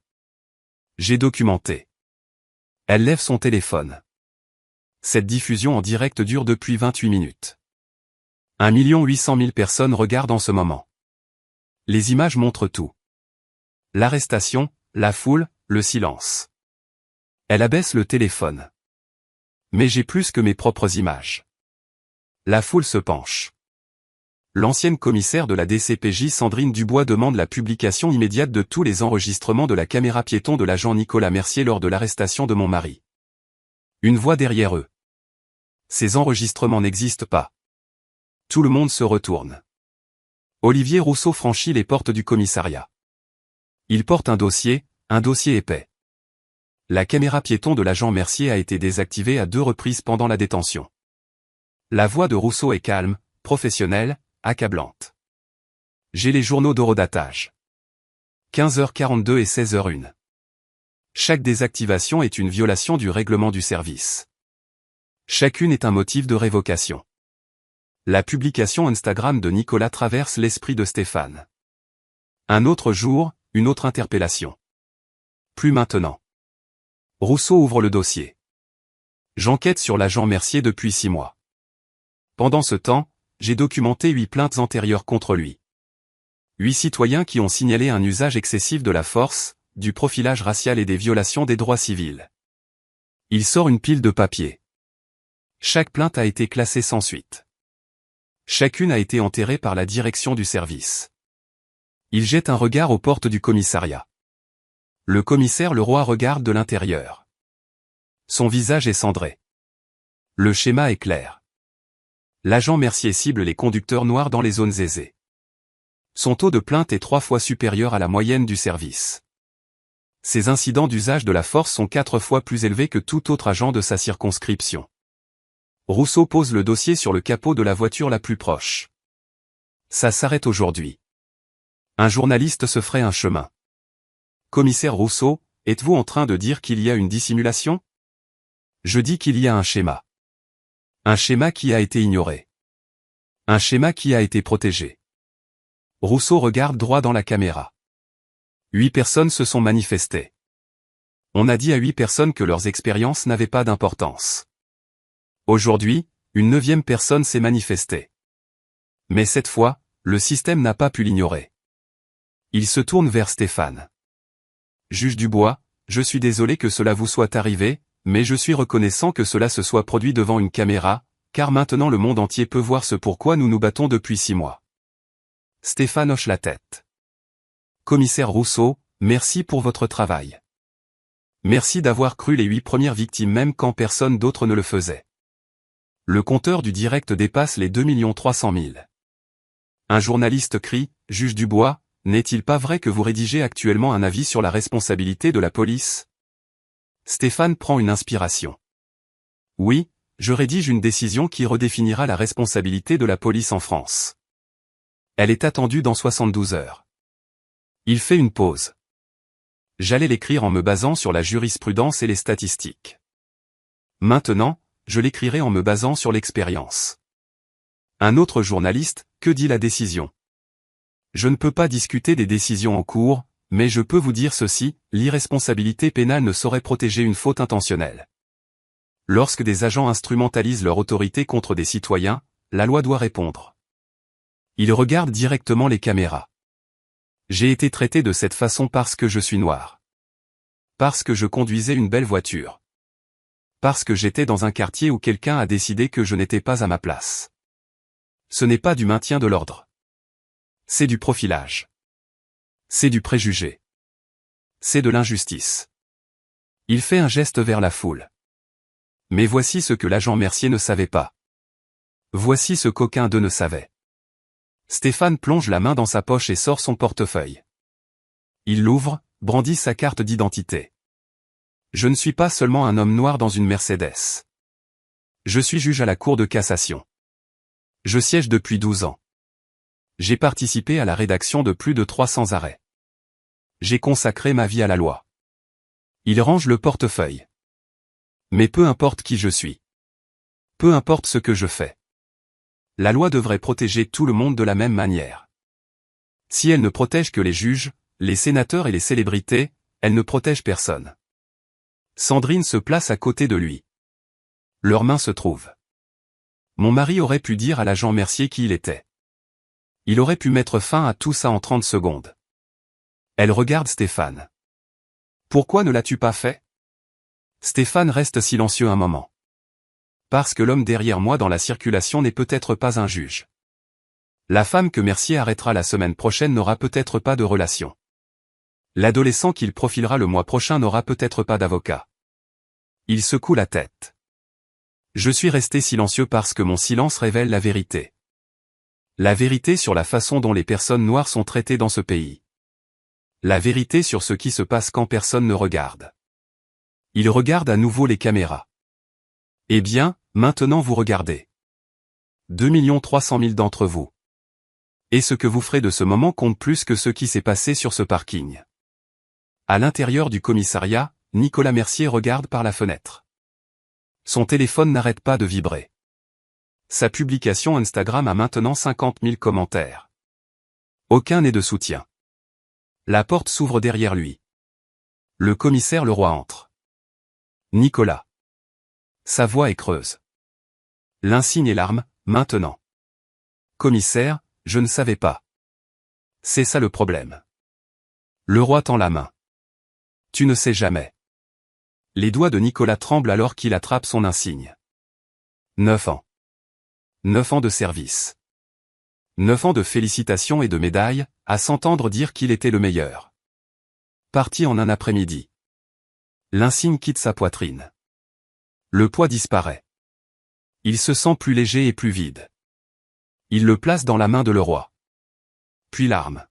J'ai documenté. Elle lève son téléphone. Cette diffusion en direct dure depuis 28 minutes. 1 800 000 personnes regardent en ce moment. Les images montrent tout. L'arrestation, la foule, le silence. Elle abaisse le téléphone. Mais j'ai plus que mes propres images. La foule se penche. L'ancienne commissaire de la DCPJ Sandrine Dubois demande la publication immédiate de tous les enregistrements de la caméra piéton de l'agent Nicolas Mercier lors de l'arrestation de mon mari. Une voix derrière eux. Ces enregistrements n'existent pas. Tout le monde se retourne. Olivier Rousseau franchit les portes du commissariat. Il porte un dossier épais. La caméra piéton de l'agent Mercier a été désactivée à 2 reprises pendant la détention. La voix de Rousseau est calme, professionnelle, accablante. J'ai les journaux d'horodatage. 15h42 et 16h01. Chaque désactivation est une violation du règlement du service. Chacune est un motif de révocation. La publication Instagram de Nicolas traverse l'esprit de Stéphane. Un autre jour, une autre interpellation. Plus maintenant. Rousseau ouvre le dossier. J'enquête sur l'agent Mercier depuis 6 mois. Pendant ce temps, j'ai documenté 8 plaintes antérieures contre lui. 8 citoyens qui ont signalé un usage excessif de la force, du profilage racial et des violations des droits civils. Il sort une pile de papier. Chaque plainte a été classée sans suite. Chacune a été enterrée par la direction du service. Il jette un regard aux portes du commissariat. Le commissaire Leroy regarde de l'intérieur. Son visage est cendré. Le schéma est clair. L'agent Mercier cible les conducteurs noirs dans les zones aisées. Son taux de plainte est 3 fois supérieur à la moyenne du service. Ses incidents d'usage de la force sont 4 fois plus élevés que tout autre agent de sa circonscription. Rousseau pose le dossier sur le capot de la voiture la plus proche. Ça s'arrête aujourd'hui. Un journaliste se ferait un chemin. Commissaire Rousseau, êtes-vous en train de dire qu'il y a une dissimulation? Je dis qu'il y a un schéma. Un schéma qui a été ignoré. Un schéma qui a été protégé. Rousseau regarde droit dans la caméra. 8 personnes se sont manifestées. On a dit à 8 personnes que leurs expériences n'avaient pas d'importance. Aujourd'hui, une 9e personne s'est manifestée. Mais cette fois, le système n'a pas pu l'ignorer. Il se tourne vers Stéphane. Juge Dubois, je suis désolé que cela vous soit arrivé, mais je suis reconnaissant que cela se soit produit devant une caméra, car maintenant le monde entier peut voir ce pourquoi nous nous battons depuis 6 mois. Stéphane hoche la tête. Commissaire Rousseau, merci pour votre travail. Merci d'avoir cru les 8 premières victimes même quand personne d'autre ne le faisait. Le compteur du direct dépasse les 2 300 000. Un journaliste crie, Juge Dubois, n'est-il pas vrai que vous rédigez actuellement un avis sur la responsabilité de la police? Stéphane prend une inspiration. Oui, je rédige une décision qui redéfinira la responsabilité de la police en France. Elle est attendue dans 72 heures. Il fait une pause. J'allais l'écrire en me basant sur la jurisprudence et les statistiques. Maintenant, je l'écrirai en me basant sur l'expérience. Un autre journaliste, que dit la décision? Je ne peux pas discuter des décisions en cours, mais je peux vous dire ceci, l'irresponsabilité pénale ne saurait protéger une faute intentionnelle. Lorsque des agents instrumentalisent leur autorité contre des citoyens, la loi doit répondre. Il regarde directement les caméras. J'ai été traité de cette façon parce que je suis noir. Parce que je conduisais une belle voiture. Parce que j'étais dans un quartier où quelqu'un a décidé que je n'étais pas à ma place. Ce n'est pas du maintien de l'ordre. C'est du profilage. C'est du préjugé. C'est de l'injustice. Il fait un geste vers la foule. Mais voici ce que l'agent Mercier ne savait pas. Voici ce qu'aucun d'eux ne savait. Stéphane plonge la main dans sa poche et sort son portefeuille. Il l'ouvre, brandit sa carte d'identité. Je ne suis pas seulement un homme noir dans une Mercedes. Je suis juge à la Cour de cassation. Je siège depuis 12 ans. J'ai participé à la rédaction de plus de 300 arrêts. J'ai consacré ma vie à la loi. Il range le portefeuille. Mais peu importe qui je suis. Peu importe ce que je fais. La loi devrait protéger tout le monde de la même manière. Si elle ne protège que les juges, les sénateurs et les célébrités, elle ne protège personne. Sandrine se place à côté de lui. Leurs mains se trouvent. Mon mari aurait pu dire à l'agent Mercier qui il était. Il aurait pu mettre fin à tout ça en 30 secondes. Elle regarde Stéphane. Pourquoi ne l'as-tu pas fait? Stéphane reste silencieux un moment. Parce que l'homme derrière moi dans la circulation n'est peut-être pas un juge. La femme que Mercier arrêtera la semaine prochaine n'aura peut-être pas de relation. L'adolescent qu'il profilera le mois prochain n'aura peut-être pas d'avocat. Il secoue la tête. Je suis resté silencieux parce que mon silence révèle la vérité. La vérité sur la façon dont les personnes noires sont traitées dans ce pays. La vérité sur ce qui se passe quand personne ne regarde. Il regarde à nouveau les caméras. Eh bien, maintenant vous regardez. 2 300 000 d'entre vous. Et ce que vous ferez de ce moment compte plus que ce qui s'est passé sur ce parking. À l'intérieur du commissariat, Nicolas Mercier regarde par la fenêtre. Son téléphone n'arrête pas de vibrer. Sa publication Instagram a maintenant 50 000 commentaires. Aucun n'est de soutien. La porte s'ouvre derrière lui. Le commissaire Leroy entre. Nicolas. Sa voix est creuse. L'insigne et l'arme, maintenant. Commissaire, je ne savais pas. C'est ça le problème. Leroy tend la main. Tu ne sais jamais. Les doigts de Nicolas tremblent alors qu'il attrape son insigne. 9 ans. 9 ans de service. 9 ans de félicitations et de médailles, à s'entendre dire qu'il était le meilleur. Parti en un après-midi. L'insigne quitte sa poitrine. Le poids disparaît. Il se sent plus léger et plus vide. Il le place dans la main de Leroy. Puis l'arme.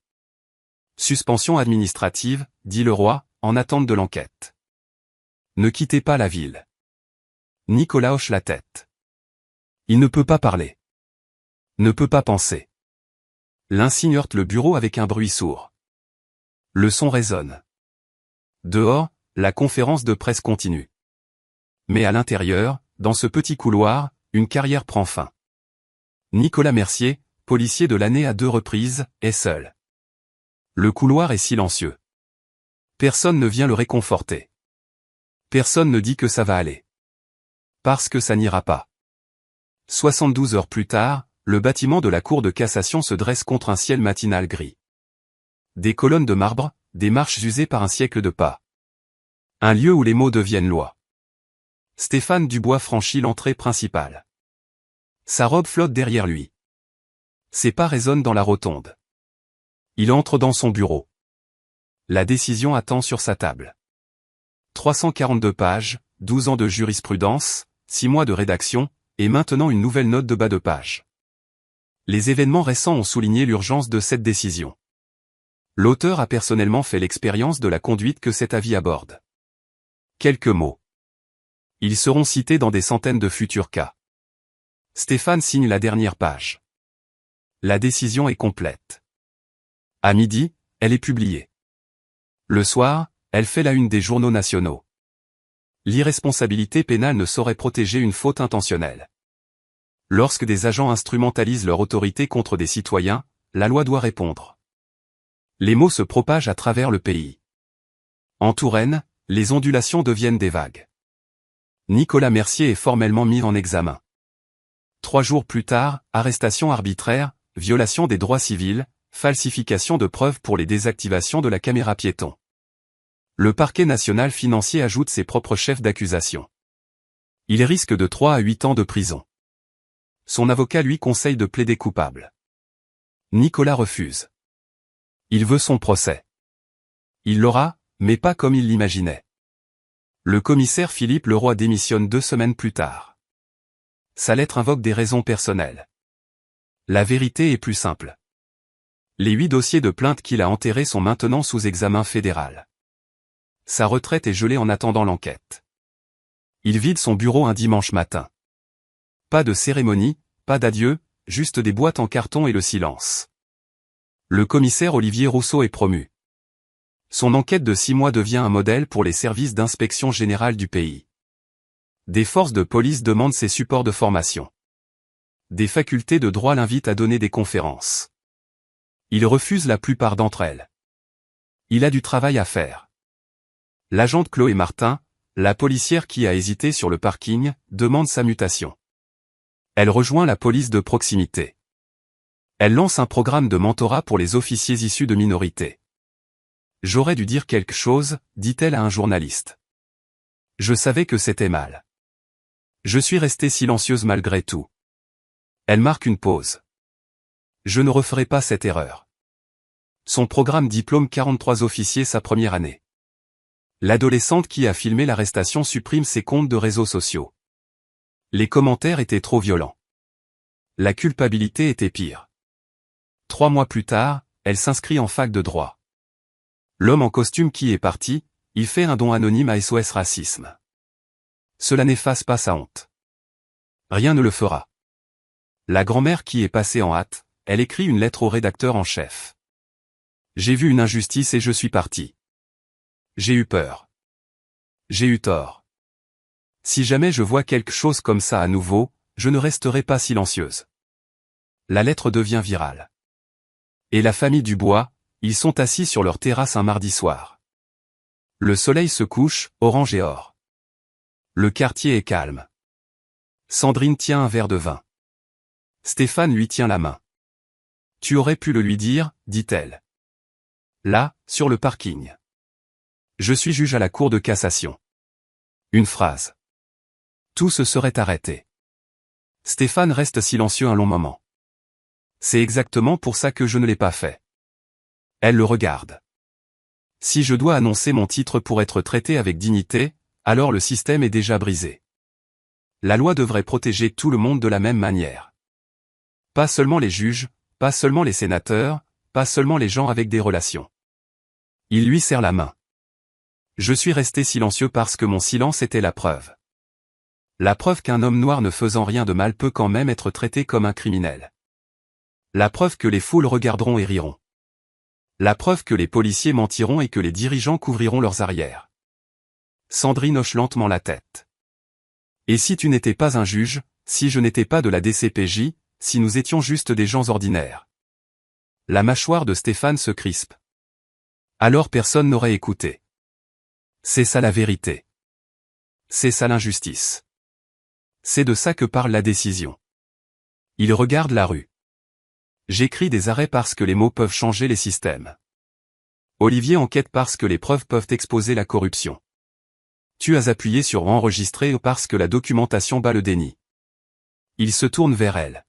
Suspension administrative, dit Leroy, en attente de l'enquête. Ne quittez pas la ville. Nicolas hoche la tête. Il ne peut pas parler. Ne peut pas penser. L'insigne heurte le bureau avec un bruit sourd. Le son résonne. Dehors, la conférence de presse continue. Mais à l'intérieur, dans ce petit couloir, une carrière prend fin. Nicolas Mercier, policier de l'année à 2 reprises, est seul. Le couloir est silencieux. Personne ne vient le réconforter. Personne ne dit que ça va aller. Parce que ça n'ira pas. 72 heures plus tard, le bâtiment de la Cour de cassation se dresse contre un ciel matinal gris. Des colonnes de marbre, des marches usées par un siècle de pas. Un lieu où les mots deviennent loi. Stéphane Dubois franchit l'entrée principale. Sa robe flotte derrière lui. Ses pas résonnent dans la rotonde. Il entre dans son bureau. La décision attend sur sa table. 342 pages, 12 ans de jurisprudence, 6 mois de rédaction, et maintenant une nouvelle note de bas de page. Les événements récents ont souligné l'urgence de cette décision. L'auteur a personnellement fait l'expérience de la conduite que cet avis aborde. Quelques mots. Ils seront cités dans des centaines de futurs cas. Stéphane signe la dernière page. La décision est complète. À midi, elle est publiée. Le soir, elle fait la une des journaux nationaux. L'irresponsabilité pénale ne saurait protéger une faute intentionnelle. Lorsque des agents instrumentalisent leur autorité contre des citoyens, la loi doit répondre. Les mots se propagent à travers le pays. En Touraine, les ondulations deviennent des vagues. Nicolas Mercier est formellement mis en examen. 3 jours plus tard, arrestation arbitraire, violation des droits civils, falsification de preuves pour les désactivations de la caméra piéton. Le parquet national financier ajoute ses propres chefs d'accusation. Il risque de 3 à 8 ans de prison. Son avocat lui conseille de plaider coupable. Nicolas refuse. Il veut son procès. Il l'aura, mais pas comme il l'imaginait. Le commissaire Philippe Leroy démissionne 2 semaines plus tard. Sa lettre invoque des raisons personnelles. La vérité est plus simple. Les 8 dossiers de plainte qu'il a enterrés sont maintenant sous examen fédéral. Sa retraite est gelée en attendant l'enquête. Il vide son bureau un dimanche matin. Pas de cérémonie, pas d'adieu, juste des boîtes en carton et le silence. Le commissaire Olivier Rousseau est promu. Son enquête de 6 mois devient un modèle pour les services d'inspection générale du pays. Des forces de police demandent ses supports de formation. Des facultés de droit l'invitent à donner des conférences. Il refuse la plupart d'entre elles. Il a du travail à faire. L'agente Chloé Martin, la policière qui a hésité sur le parking, demande sa mutation. Elle rejoint la police de proximité. Elle lance un programme de mentorat pour les officiers issus de minorités. J'aurais dû dire quelque chose, dit-elle à un journaliste. Je savais que c'était mal. Je suis restée silencieuse malgré tout. Elle marque une pause. Je ne referai pas cette erreur. Son programme diplôme 43 officiers sa première année. L'adolescente qui a filmé l'arrestation supprime ses comptes de réseaux sociaux. Les commentaires étaient trop violents. La culpabilité était pire. 3 mois plus tard, elle s'inscrit en fac de droit. L'homme en costume qui est parti, il fait un don anonyme à SOS Racisme. Cela n'efface pas sa honte. Rien ne le fera. La grand-mère qui est passée en hâte, elle écrit une lettre au rédacteur en chef. J'ai vu une injustice et je suis parti. J'ai eu peur. J'ai eu tort. Si jamais je vois quelque chose comme ça à nouveau, je ne resterai pas silencieuse. La lettre devient virale. Et la famille Dubois, ils sont assis sur leur terrasse un mardi soir. Le soleil se couche, orange et or. Le quartier est calme. Sandrine tient un verre de vin. Stéphane lui tient la main. Tu aurais pu le lui dire, dit-elle. Là, sur le parking. Je suis juge à la cour de cassation. Une phrase. Tout se serait arrêté. Stéphane reste silencieux un long moment. C'est exactement pour ça que je ne l'ai pas fait. Elle le regarde. Si je dois annoncer mon titre pour être traité avec dignité, alors le système est déjà brisé. La loi devrait protéger tout le monde de la même manière. Pas seulement les juges, pas seulement les sénateurs, pas seulement les gens avec des relations. Il lui serre la main. Je suis resté silencieux parce que mon silence était la preuve. La preuve qu'un homme noir ne faisant rien de mal peut quand même être traité comme un criminel. La preuve que les foules regarderont et riront. La preuve que les policiers mentiront et que les dirigeants couvriront leurs arrières. Sandrine hoche lentement la tête. Et si tu n'étais pas un juge, si je n'étais pas de la DCPJ, si nous étions juste des gens ordinaires? La mâchoire de Stéphane se crispe. Alors personne n'aurait écouté. C'est ça la vérité. C'est ça l'injustice. C'est de ça que parle la décision. Il regarde la rue. J'écris des arrêts parce que les mots peuvent changer les systèmes. Olivier enquête parce que les preuves peuvent exposer la corruption. Tu as appuyé sur enregistrer parce que la documentation bat le déni. Il se tourne vers elle.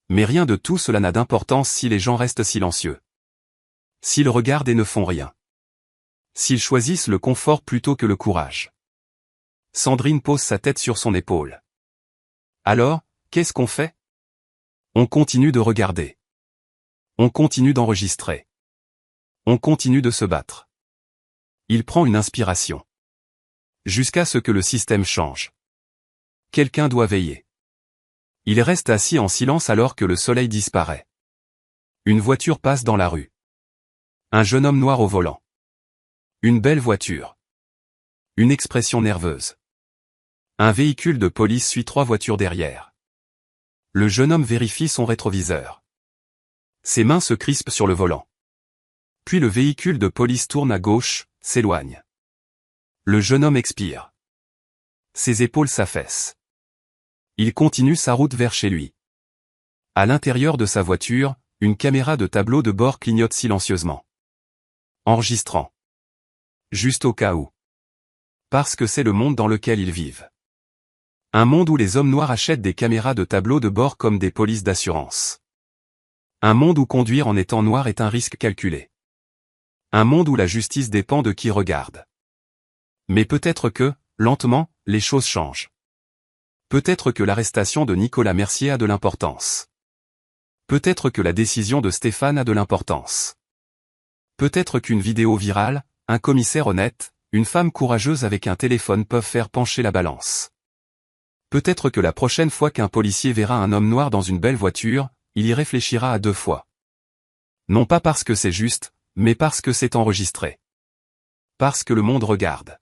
Mais rien de tout cela n'a d'importance si les gens restent silencieux. S'ils regardent et ne font rien. S'ils choisissent le confort plutôt que le courage. Sandrine pose sa tête sur son épaule. Alors, qu'est-ce qu'on fait? On continue de regarder. On continue d'enregistrer. On continue de se battre. Il prend une inspiration. Jusqu'à ce que le système change. Quelqu'un doit veiller. Il reste assis en silence alors que le soleil disparaît. Une voiture passe dans la rue. Un jeune homme noir au volant. Une belle voiture. Une expression nerveuse. Un véhicule de police suit 3 voitures derrière. Le jeune homme vérifie son rétroviseur. Ses mains se crispent sur le volant. Puis le véhicule de police tourne à gauche, s'éloigne. Le jeune homme expire. Ses épaules s'affaissent. Il continue sa route vers chez lui. À l'intérieur de sa voiture, une caméra de tableau de bord clignote silencieusement. Enregistrant. Juste au cas où. Parce que c'est le monde dans lequel ils vivent. Un monde où les hommes noirs achètent des caméras de tableau de bord comme des polices d'assurance. Un monde où conduire en étant noir est un risque calculé. Un monde où la justice dépend de qui regarde. Mais peut-être que, lentement, les choses changent. Peut-être que l'arrestation de Nicolas Mercier a de l'importance. Peut-être que la décision de Stéphane a de l'importance. Peut-être qu'une vidéo virale, un commissaire honnête, une femme courageuse avec un téléphone peuvent faire pencher la balance. Peut-être que la prochaine fois qu'un policier verra un homme noir dans une belle voiture, il y réfléchira à 2 fois. Non pas parce que c'est juste, mais parce que c'est enregistré. Parce que le monde regarde.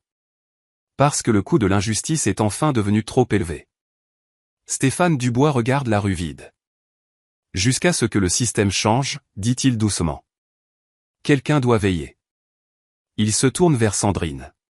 Parce que le coût de l'injustice est enfin devenu trop élevé. Stéphane Dubois regarde la rue vide. Jusqu'à ce que le système change, dit-il doucement. Quelqu'un doit veiller. Il se tourne vers Sandrine.